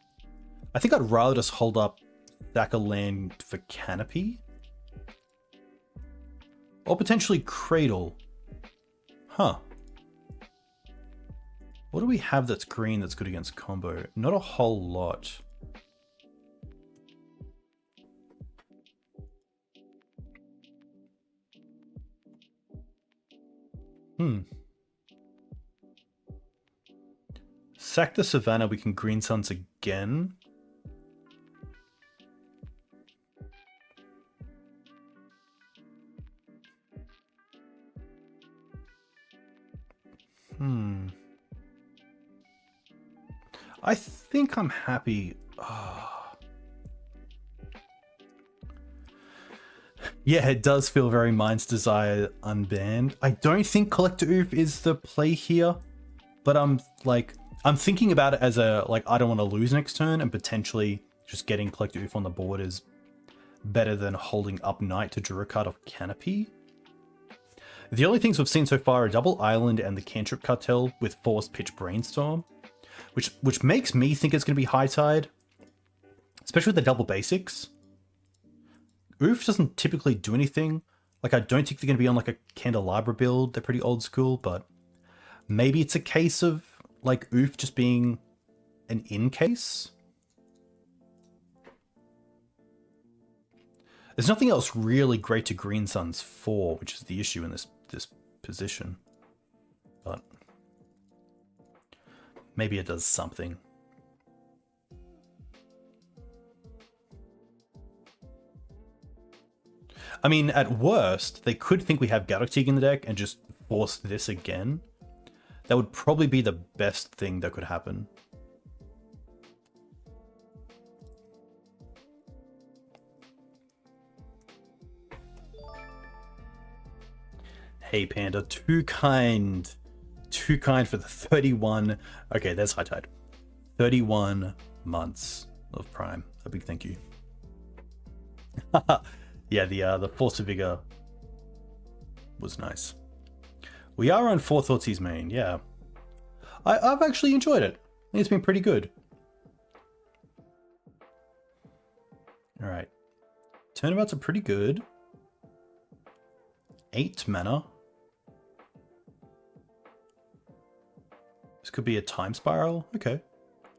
I think I'd rather just hold up Thacker land for Canopy. Or potentially Cradle. Huh. What do we have that's green that's good against combo? Not a whole lot. Sack the Savannah, we can Green Suns again. I think I'm happy. Yeah, it does feel very Mind's Desire unbanned. I don't think Collector Ouphe is the play here, but I'm thinking about it as a, I don't want to lose next turn, and potentially just getting Collector Ouphe on the board is better than holding up Knight to draw a card off Canopy. The only things we've seen so far are Double Island and the Cantrip Cartel with Force Pitch Brainstorm, which makes me think it's going to be High Tide, especially with the double basics. Ouphe doesn't typically do anything. I don't think they're going to be on a Candelabra build. They're pretty old school, but maybe it's a case of Ouphe just being an in case. There's nothing else really great to Green Suns for, which is the issue in this position. But maybe it does something. I mean, at worst, they could think we have Galactic in the deck and just force this again. That would probably be the best thing that could happen. Hey Panda, too kind for the 31. Okay, there's High Tide. 31 months of Prime. A big thank you. Yeah, the Force of Vigor was nice. We are on 4 Thoughtseize main, yeah. I've actually enjoyed it. I think it's been pretty good. Alright. Turnabouts are pretty good. 8 mana. This could be a time spiral. Okay.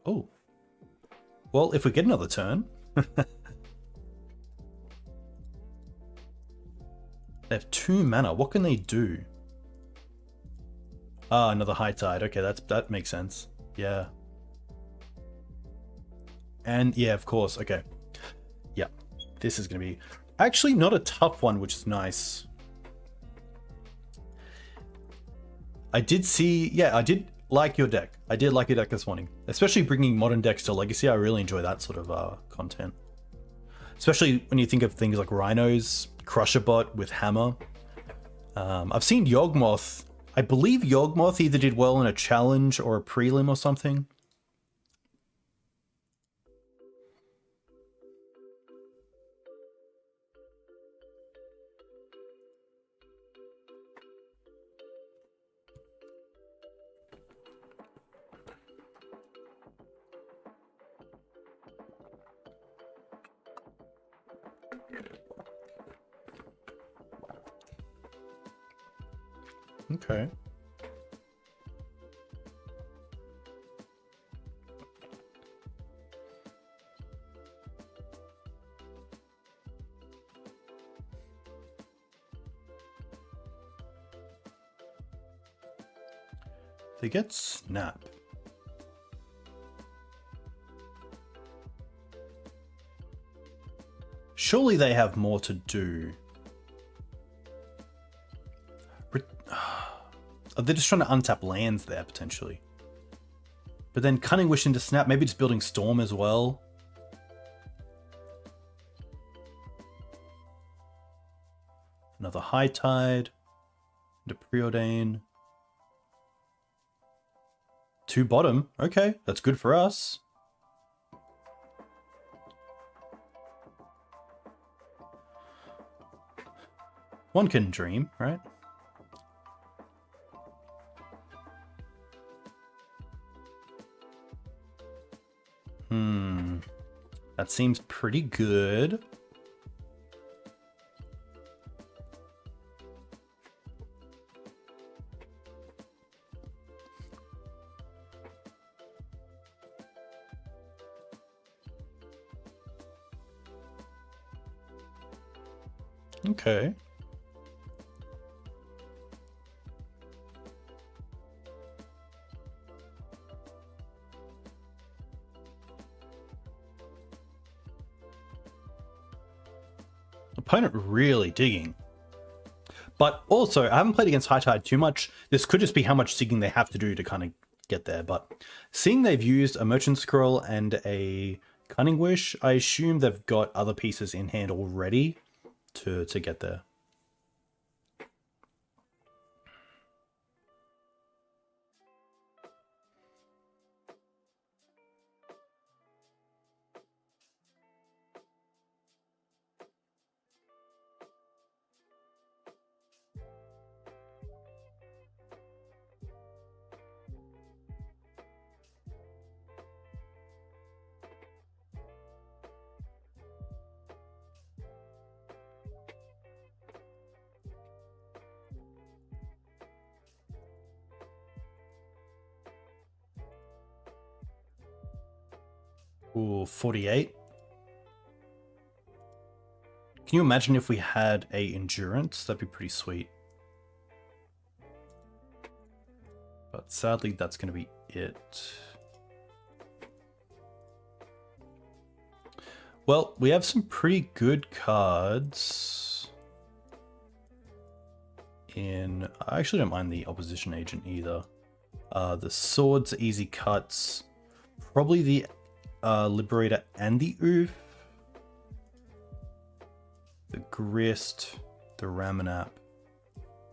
Oh. Well, if we get another turn. They have 2 mana. What can they do? Ah, another High Tide. Okay, that makes sense. Yeah. And yeah, of course. Okay. Yeah. This is going to be actually not a tough one, which is nice. I did like your deck. I did like your deck this morning. Especially bringing modern decks to Legacy. I really enjoy that sort of content. Especially when you think of things like Rhinos, Crusherbot with Hammer. I've seen Yawgmoth. I believe Yawgmoth either did well in a challenge or a prelim or something. Okay. They get Snap. Surely they have more to do. They're just trying to untap lands there, potentially. But then Cunning Wish into Snap, maybe just building Storm as well. Another High Tide. Into Preordain. 2 bottom. Okay, that's good for us. One can dream, right? That seems pretty good. Okay. Opponent really digging. But also, I haven't played against High Tide too much. This could just be how much digging they have to do to kind of get there. But seeing they've used a Merchant Scroll and a Cunning Wish, I assume they've got other pieces in hand already to get there. Ooh, 48. Can you imagine if we had a endurance? That'd be pretty sweet. But sadly, that's going to be it. Well, we have some pretty good cards. I actually don't mind the opposition agent either. The swords, easy cuts. Probably the Liberator and the Ouphe. The Grist, the Ramunap,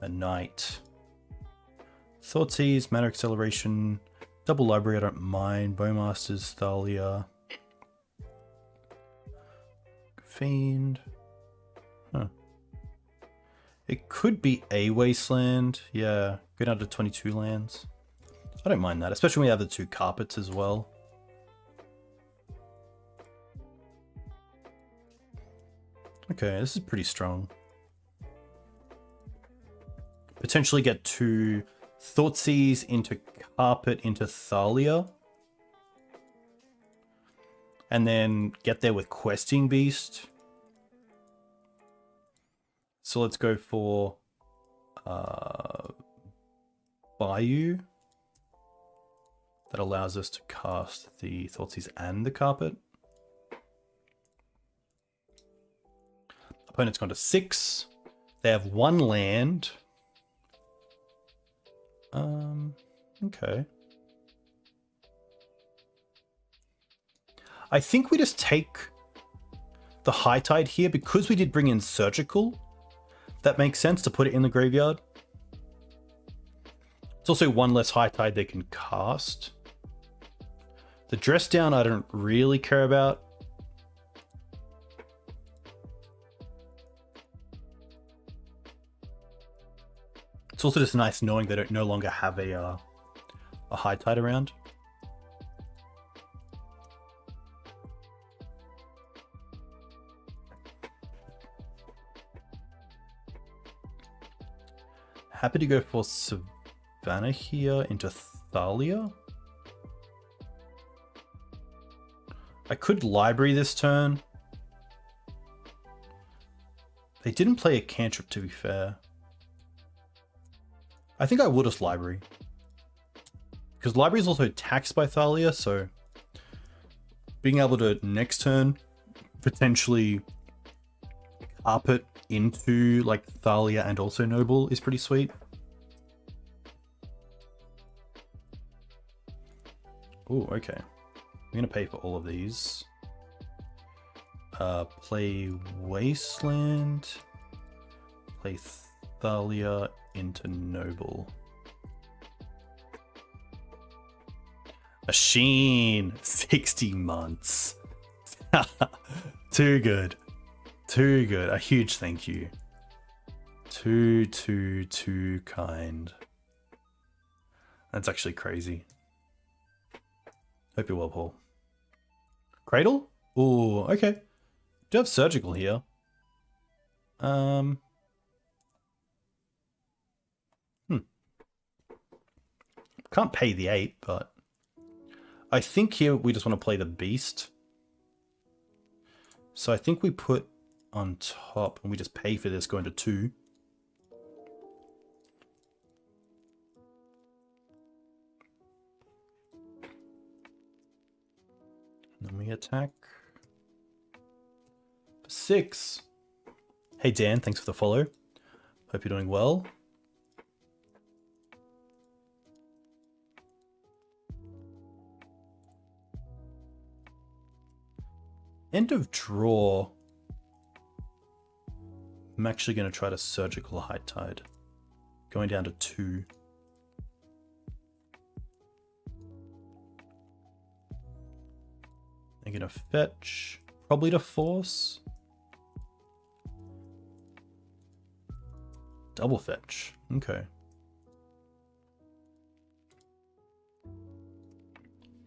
a Knight. Thoughtseize, Mana Acceleration, Double Library, I don't mind. Bowmasters, Thalia. Fiend. Huh. It could be a Wasteland. Yeah, go down to 22 lands. I don't mind that, especially when we have the 2 carpets as well. Okay, this is pretty strong. Potentially get 2 Thoughtseize into carpet into Thalia. And then get there with Questing Beast. So let's go for Bayou. That allows us to cast the Thoughtseize and the carpet. Opponent's gone to 6. They have 1 land. Okay. I think we just take the High Tide here because we did bring in Surgical. That makes sense to put it in the graveyard. It's also 1 less High Tide they can cast. The Dress Down I don't really care about. It's also just nice knowing they don't no longer have a High Tide around. Happy to go for Savannah here into Thalia. I could Library this turn. They didn't play a cantrip, to be fair. I think I will just Library. Because Library is also taxed by Thalia, so being able to next turn potentially carpet into like Thalia and also Noble is pretty sweet. Oh, okay. I'm gonna pay for all of these. Play Wasteland. Play Thalia into Noble. A Sheen. 60 months. Too good. Too good. A huge thank you. Too kind. That's actually crazy. Hope you're well, Paul. Cradle? Ooh, okay. Do have surgical here. Can't pay the 8, but I think here we just want to play the beast. So I think we put on top and we just pay for this going to 2. And then we attack for 6. Hey Dan, thanks for the follow. Hope you're doing well. End of draw. I'm actually going to try to surgical High Tide. Going down to 2. I'm going to fetch. Probably to force. Double fetch. Okay.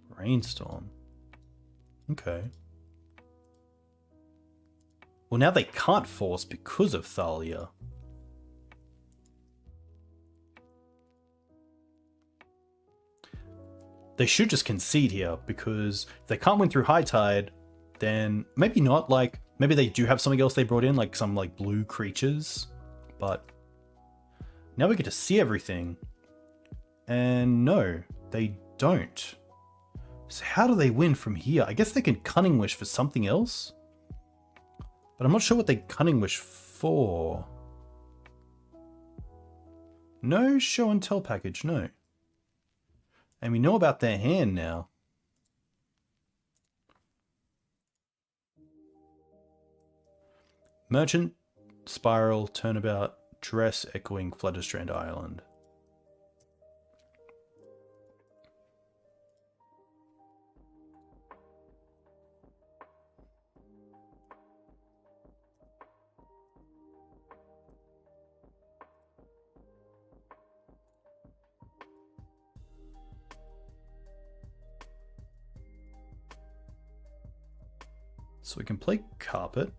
Brainstorm. Okay. Well, now they can't force because of Thalia. They should just concede here, because if they can't win through High Tide, then maybe not. Like, maybe they do have something else they brought in, like some like blue creatures. But now we get to see everything. And no, they don't. So how do they win from here? I guess they can Cunning Wish for something else. But I'm not sure what they Cunning Wish for. No show and tell package, no. And we know about their hand now. Merchant, Spiral, Turnabout, Dress, Echoing, Flutterstrand Island. So we can play Carpet.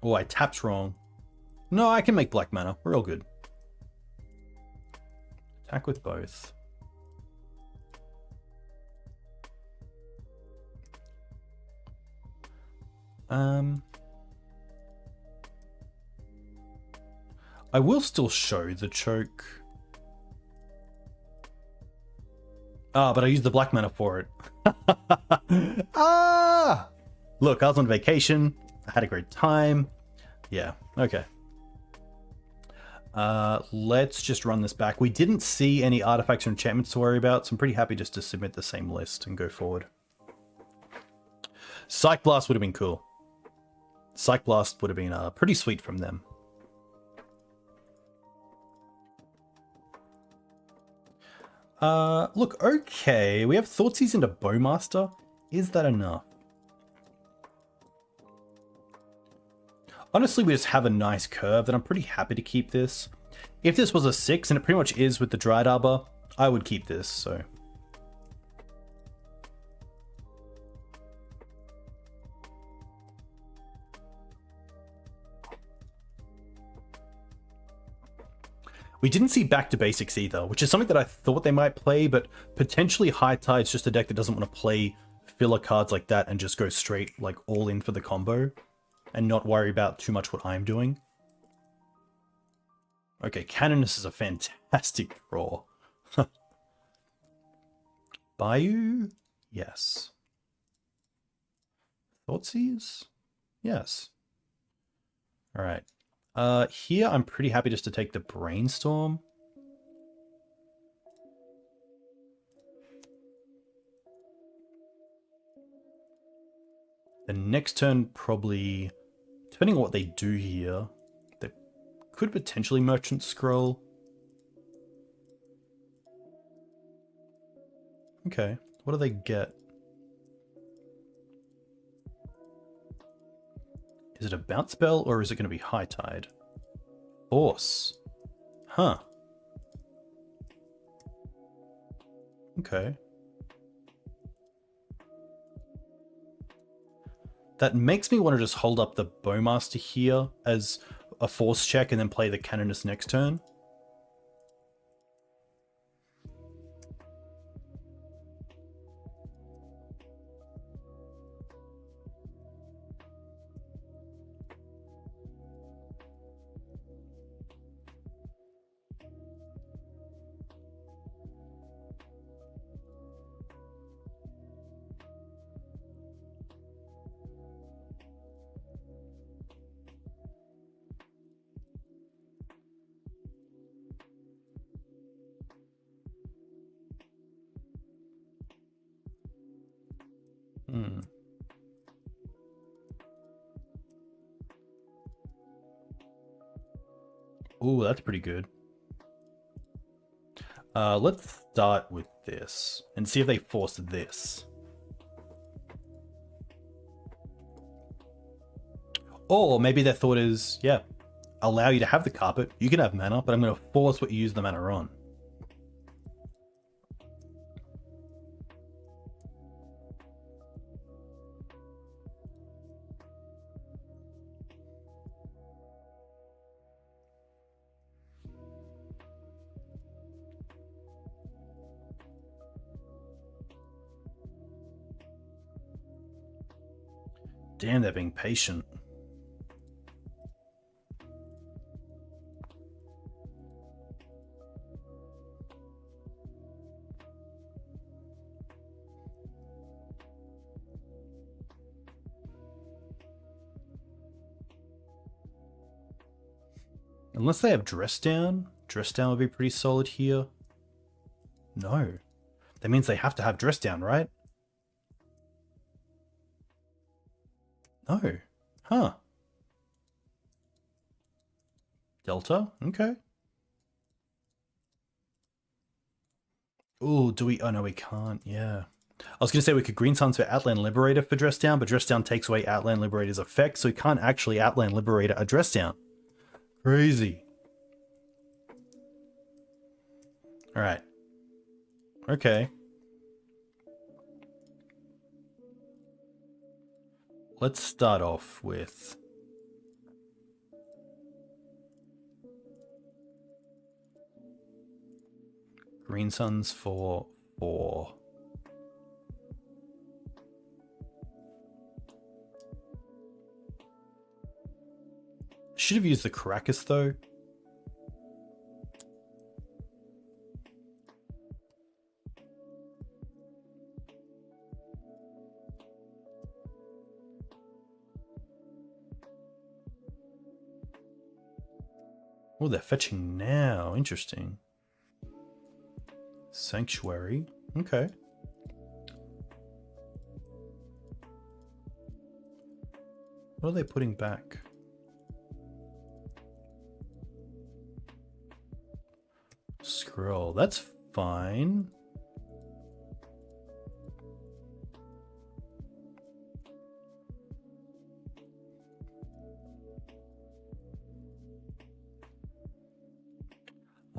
Oh, I tapped wrong. No, I can make black mana. We're all good. Attack with both. I will still show the choke. Ah, but I used the black mana for it. Ah! Look, I was on vacation. I had a great time. Yeah, okay. Let's just run this back. We didn't see any artifacts or enchantments to worry about, so I'm pretty happy just to submit the same list and go forward. Psych Blast would have been cool. Psych Blast would have been pretty sweet from them. Look, okay. We have Thoughtseize into Bowmaster. Is that enough? Honestly, we just have a nice curve, and I'm pretty happy to keep this. If this was a 6, and it pretty much is with the Dryad Arbor, I would keep this, so. We didn't see Back to Basics either, which is something that I thought they might play, but potentially High Tide's just a deck that doesn't want to play filler cards like that and just go straight, like, all in for the combo, and not worry about too much what I'm doing. Okay, Canonist is a fantastic draw. Bayou? Yes. Thoughtseize? Yes. Alright. Here I'm pretty happy just to take the Brainstorm. The next turn probably, depending on what they do here, they could potentially Merchant Scroll. Okay. What do they get? Is it a bounce spell or is it going to be High Tide? Force. Huh. Okay. That makes me want to just hold up the Bowmaster here as a force check and then play the Canonist next turn. Ooh, that's pretty good. Let's start with this and see if they force this. Or maybe their thought is, yeah, allow you to have the carpet. You can have mana, but I'm going to force what you use the mana on. Damn, they're being patient. Unless they have Dress Down. Dress Down would be pretty solid here. No. That means they have to have Dress Down, right? No. Huh. Delta? Okay. Ooh, do we? Oh, no, we can't. Yeah. I was going to say we could Green Suns for Outland Liberator for Dress Down, but Dress Down takes away Outland Liberator's effect, so we can't actually Outland Liberator a Dress Down. Crazy. Alright. Okay. Let's start off with Green Suns for 4. Should have used the Karakas though. Oh, they're fetching now. Interesting. Sanctuary. Okay. What are they putting back? Scroll. That's fine.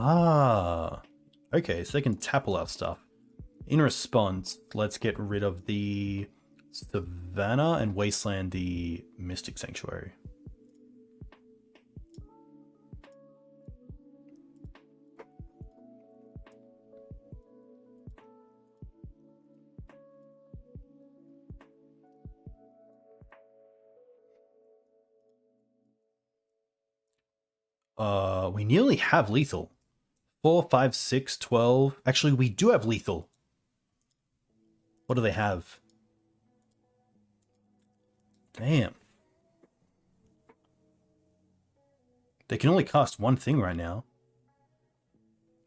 Ah, okay, so they can tap all our stuff. In response, let's get rid of the Savannah and Wasteland the Mystic Sanctuary. We nearly have lethal. 4, 5, 6, 12. Actually, we do have lethal. What do they have? Damn. They can only cast one thing right now.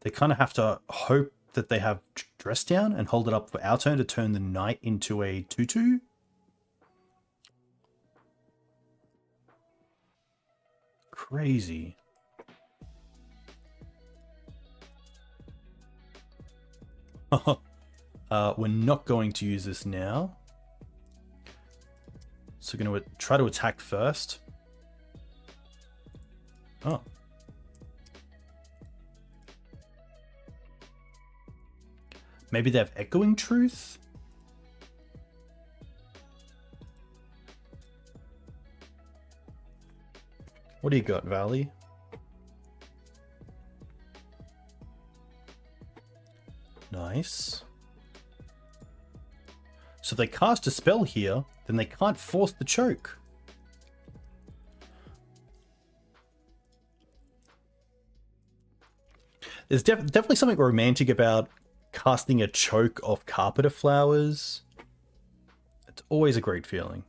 They kind of have to hope that they have Dress Down and hold it up for our turn to turn the Knight into a 2/2. Crazy. We're not going to use this now. So we're going to try to attack first. Oh. Maybe they have Echoing Truth? What do you got, Valley? Nice. So if they cast a spell here, then they can't force the choke. There's definitely something romantic about casting a choke off Carpenter Flowers. It's always a great feeling.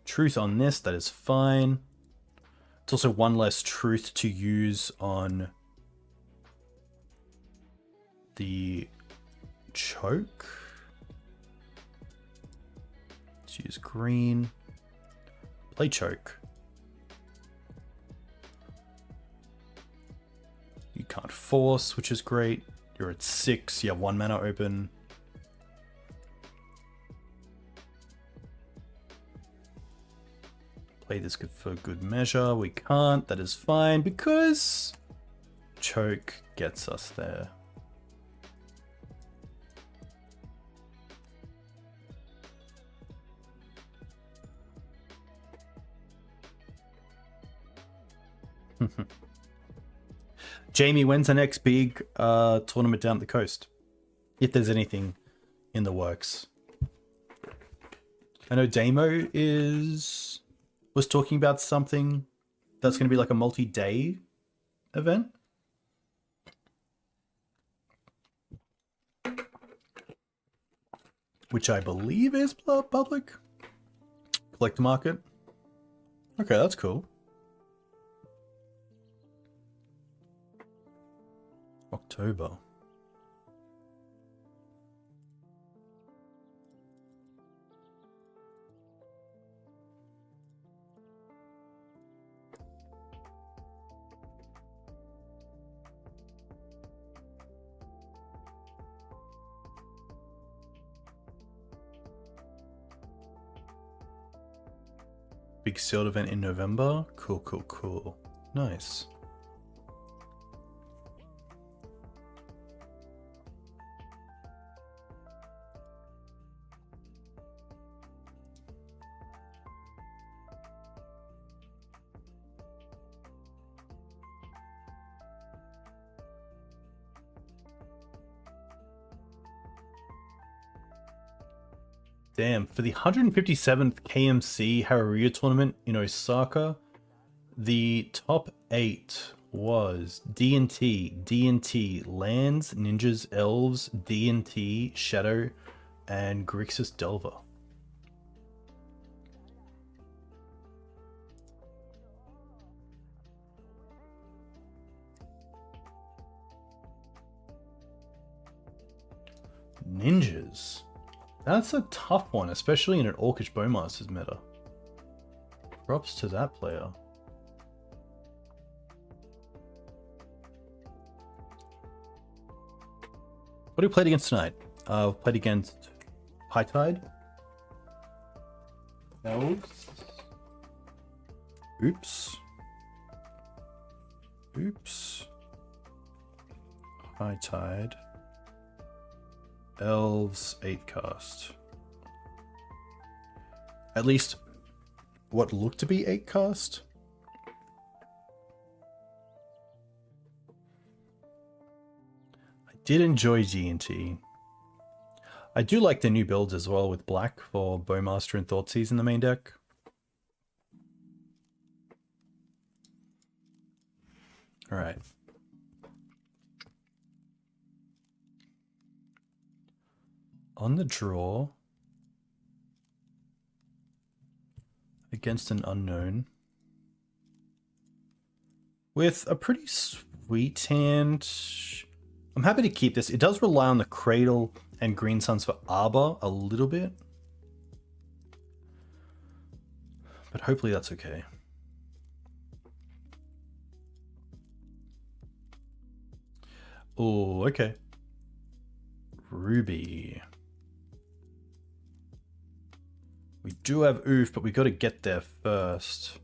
Truth on this, that is fine. It's also one less truth to use on the choke. Let's use green. Play choke. You can't force, which is great. You're at 6, you have 1 mana open. Play this for good measure. We can't, that is fine, because choke gets us there. Jamie, when's the next big tournament down the coast? If there's anything in the works. I know Damo was talking about something that's going to be like a multi-day event. Which I believe is public. Collector market. Okay, that's cool. October. Big sealed event in November. Cool, cool, cool. Nice. Damn, for the 157th KMC Haruya tournament in Osaka, the top 8 was D&T, D&T, Lands, Ninjas, Elves, D&T, Shadow, and Grixis Delver. Ninjas. That's a tough one, especially in an Orcish Bowmasters meta. Props to that player. What have we played against tonight? I've played against High Tide. Elves. Oops. Oops. High Tide. Elves 8 cast. At least what looked to be 8 cast. I did enjoy G&T. I do like the new builds as well with black for Bowmaster and Thoughtseize in the main deck. Alright. On the draw, against an unknown, with a pretty sweet hand. I'm happy to keep this. It does rely on the Cradle and Green Suns for Arbor a little bit, but hopefully that's okay. Oh, okay. Ruby. We do have Ouphe, but we got to get there first.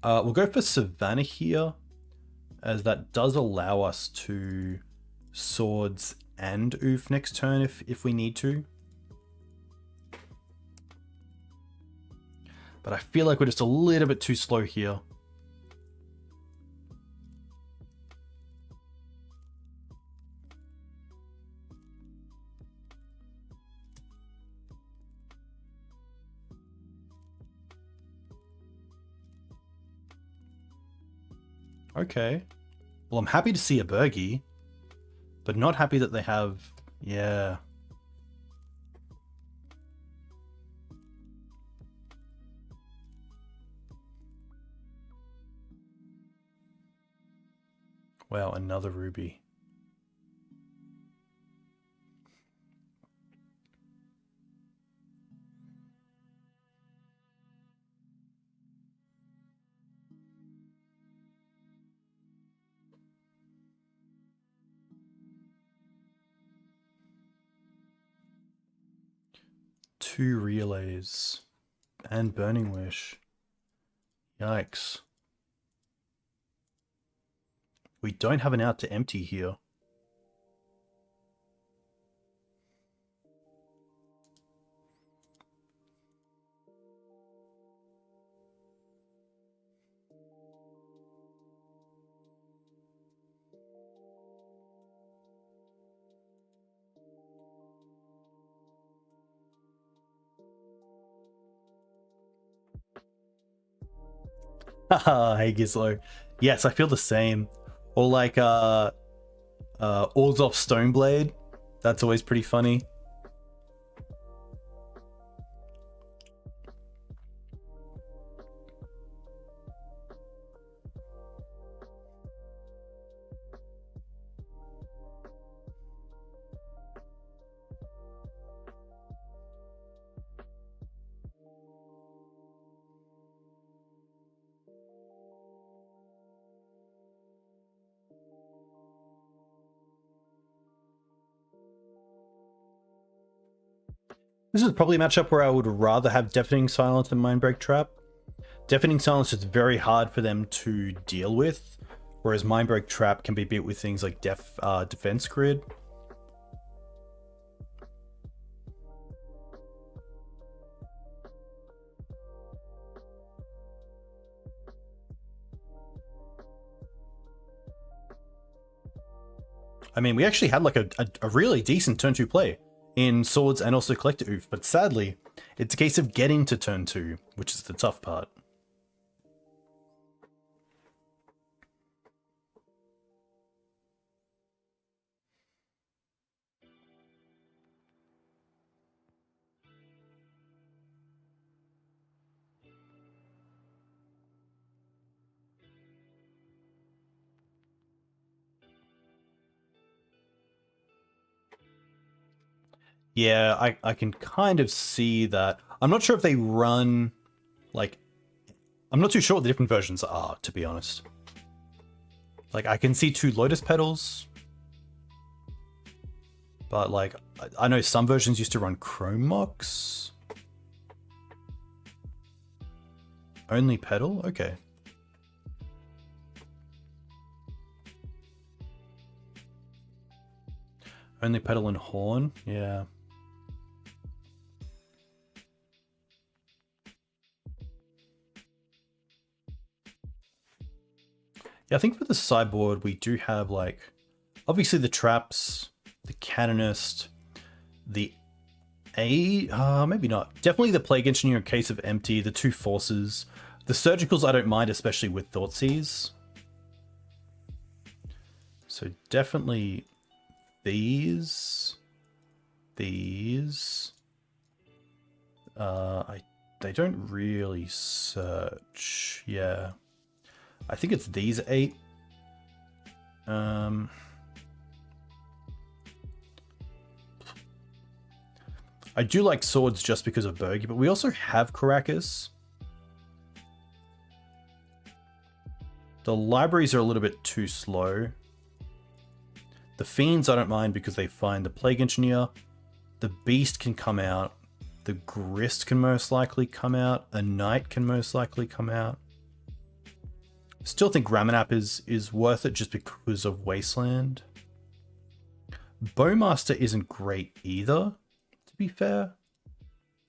We'll go for Savannah here, as that does allow us to swords and Ouphe next turn if we need to. But I feel like we're just a little bit too slow here. Okay. Well, I'm happy to see a Burgie, but not happy that they have... Yeah. Wow, another Ruby. Two relays and Burning Wish. Yikes. We don't have an out to empty here. Haha, hey Gizlo. Yes, I feel the same. Or like Orzhov Stoneblade. That's always pretty funny. This is probably a matchup where I would rather have Deafening Silence and Mindbreak Trap. Deafening Silence is very hard for them to deal with, whereas Mindbreak Trap can be beat with things like Defense Grid. I mean, we actually had like a really decent turn 2 play in Swords and also Collector Ouphe, but sadly, it's a case of getting to turn 2, which is the tough part. Yeah, I can kind of see that. I'm not sure if they run, like... I'm not too sure what the different versions are, to be honest. Like, I can see 2 Lotus Petals. But, like, I know some versions used to run Chrome Mox. Only Petal? Okay. Only Petal and Horn? Yeah. Yeah, I think for the sideboard, we do have, like, obviously the traps, the Canonist, the maybe not. Definitely the Plague Engineer in case of empty, the 2 forces. The surgicals I don't mind, especially with Thoughtseize. So definitely these. They don't really search. Yeah. I think it's these 8. I do like swords just because of Burgie, but we also have Karakas. The libraries are a little bit too slow. The Fiends I don't mind because they find the Plague Engineer. The Beast can come out. The Grist can most likely come out. A Knight can most likely come out. Still think Ramunap is worth it just because of Wasteland. Bowmaster isn't great either, to be fair.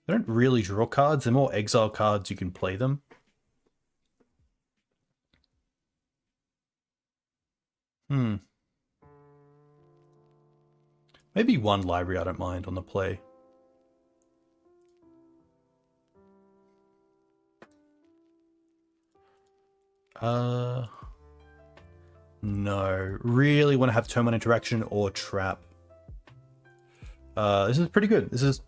They don't really draw cards. They're more exile cards. You can play them. Maybe one library I don't mind on the play. No. Really want to have turn 1 interaction or trap. This is pretty good. This is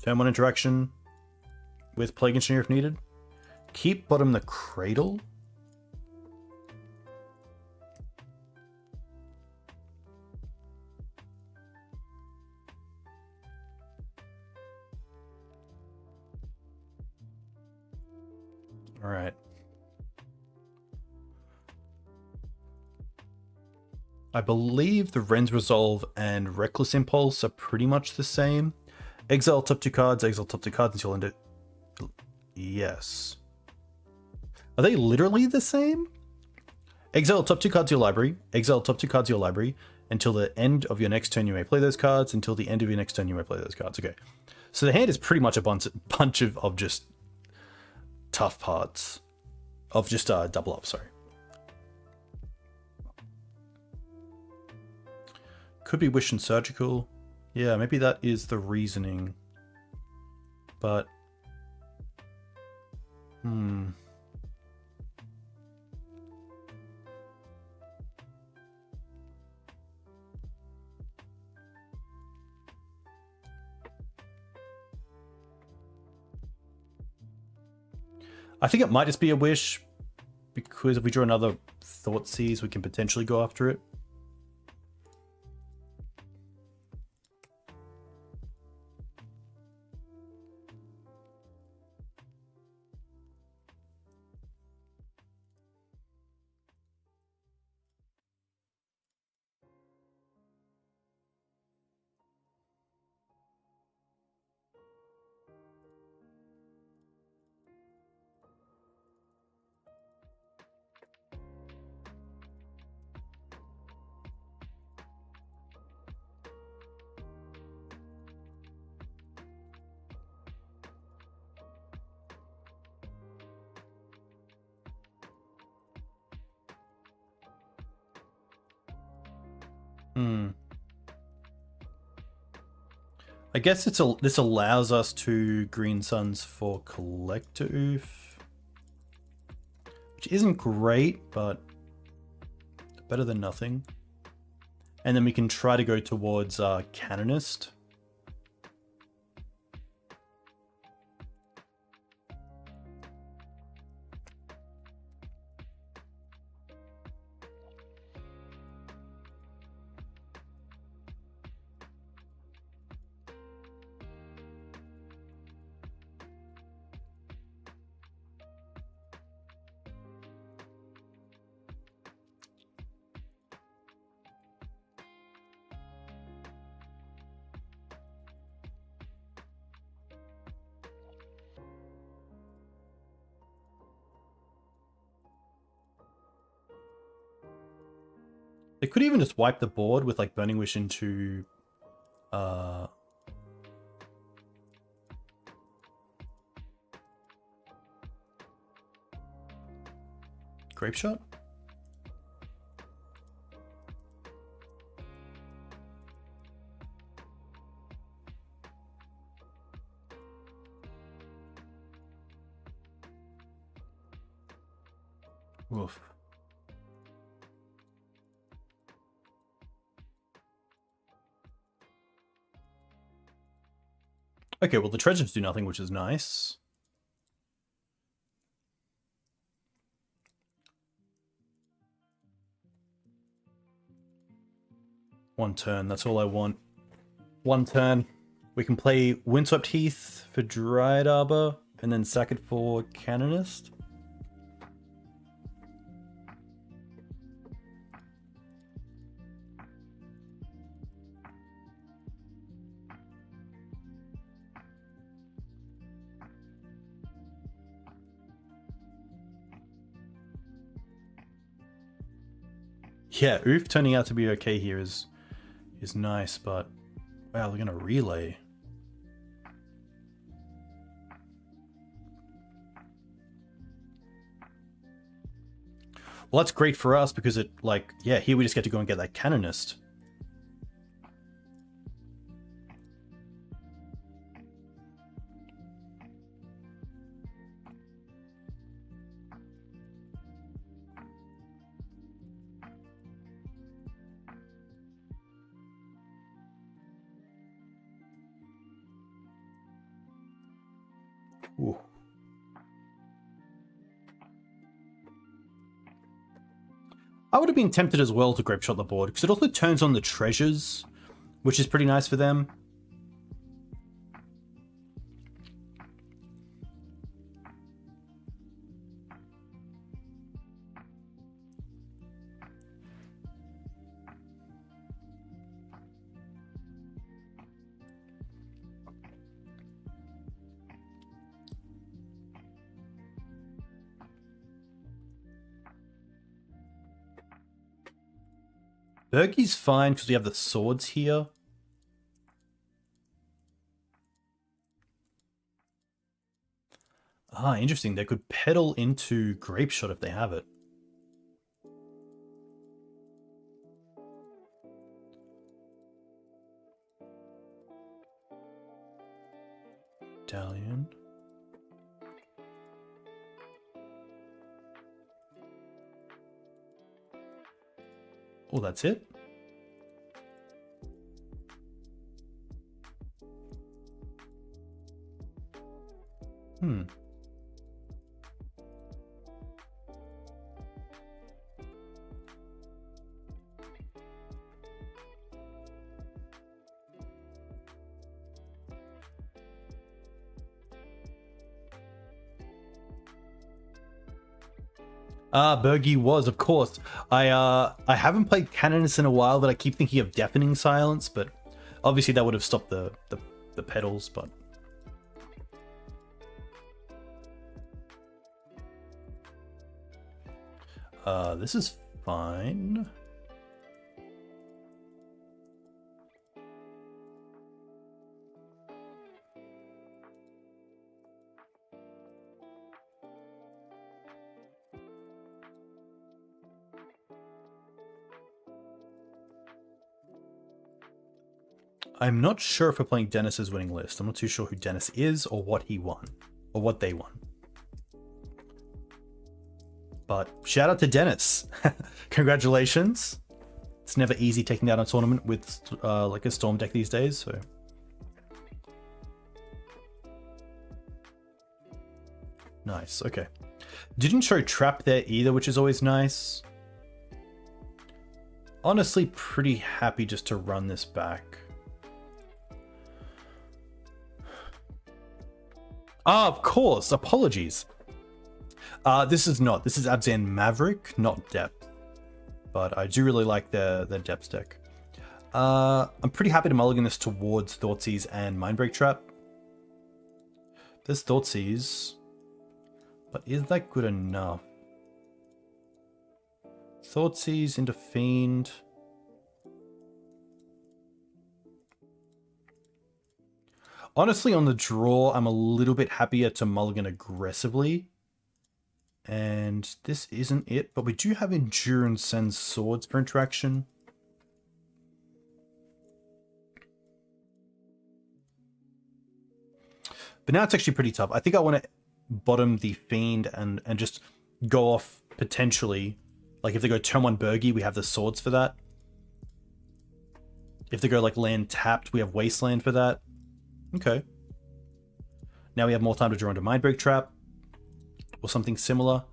turn 1 interaction with Plague Engineer if needed. Keep bottom the Cradle. All right. I believe the Ren's Resolve and Reckless Impulse are pretty much the same. Exile top 2 cards, exile top 2 cards until end it. Yes. Are they literally the same? Exile top 2 cards to your library. Exile top 2 cards to your library. Until the end of your next turn you may play those cards. Until the end of your next turn you may play those cards. Okay. So the hand is pretty much a bunch of just tough parts. Of just double up, sorry. Could be Wish and Surgical. Yeah, maybe that is the reasoning. But... I think it might just be a Wish, because if we draw another Thoughtseize, we can potentially go after it. I guess this allows us to Green Suns for Collector Ouphe, which isn't great, but better than nothing. And then we can try to go towards Canonist. They could even just wipe the board with like Burning Wish into Grape Shot? Oof. Okay, well the treasures do nothing, which is nice. One turn, that's all I want. One turn. We can play Windswept Heath for Dryad Arbor, and then sack it for Canonist. Yeah, Ouphe turning out to be okay here is nice, but wow, we're gonna relay. Well, that's great for us because it, like, yeah, here we just get to go and get that Canonist. Ooh. I would have been tempted as well to grape shot the board because it also turns on the treasures, which is pretty nice for them. Bergie's fine because we have the swords here. Ah, interesting. They could pedal into grape shot if they have it. Medallion. Oh, that's it? Bergie was, of course. I haven't played Canonist in a while, but I keep thinking of Deafening Silence, but obviously that would have stopped the pedals, but... this is fine. I'm not sure if we're playing Dennis's winning list. I'm not too sure who Dennis is or what he won or what they won. But shout out to Dennis. Congratulations. It's never easy taking down a tournament with like a Storm deck these days, so. Nice, okay. Didn't show Trap there either, which is always nice. Honestly, pretty happy just to run this back. Ah, of course, apologies. This is Abzan Maverick, not Depth. But I do really like the Depth deck. I'm pretty happy to mulligan this towards Thoughtseize and Mindbreak Trap. There's Thoughtseize, but is that good enough? Thoughtseize into Fiend. Honestly, on the draw, I'm a little bit happier to mulligan aggressively. And this isn't it, but we do have Endurance and Swords for interaction. But now it's actually pretty tough. I think I want to bottom the Fiend and just go off potentially. Like if they go turn 1 Bergie, we have the Swords for that. If they go like land tapped, we have Wasteland for that. Okay. Now we have more time to draw into Mindbreak Trap. Or something similar.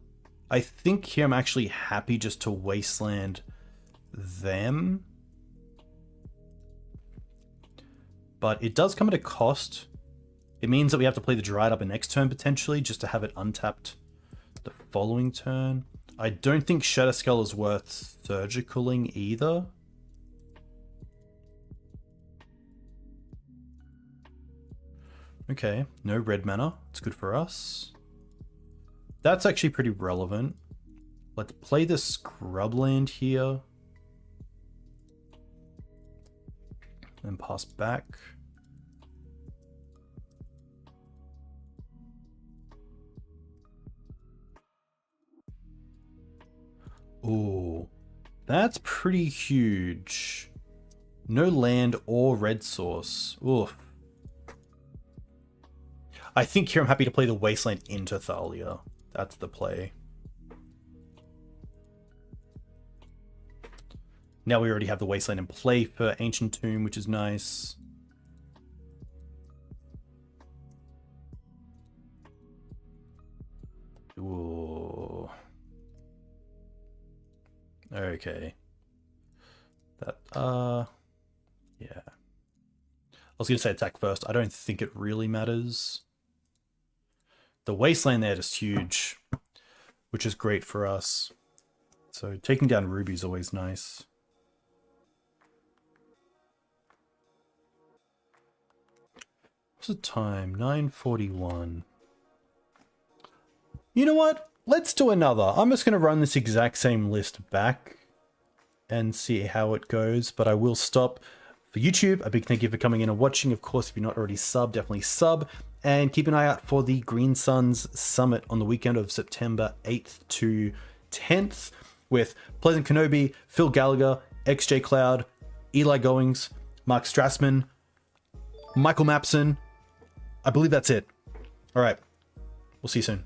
I think here I'm actually happy just to Wasteland them. But it does come at a cost. It means that we have to play the Dryad Arbor next turn potentially, just to have it untapped the following turn. I don't think Shadowskull is worth surgicaling either. Okay, no red mana. It's good for us. That's actually pretty relevant. Let's play the Scrubland here. and pass back. Ooh, that's pretty huge. No land or red source. Oof. I think here I'm happy to play the Wasteland into Thalia. That's the play. Now we already have the Wasteland in play for Ancient Tomb, which is nice. Ooh. Okay. That, yeah. I was going to say attack first. I don't think it really matters. The Wasteland there is huge, which is great for us. So taking down Ruby is always nice. What's the time? 9:41. You know what? Let's do another. I'm just going to run this exact same list back and see how it goes, but I will stop. For YouTube, a big thank you for coming in and watching. Of course, if you're not already subbed, definitely sub. And keep an eye out for the Green Suns Summit on the weekend of September 8th to 10th with Pleasant Kenobi, Phil Gallagher, XJ Cloud, Eli Goings, Mark Strassman, Michael Mapson. I believe that's it. All right. We'll see you soon.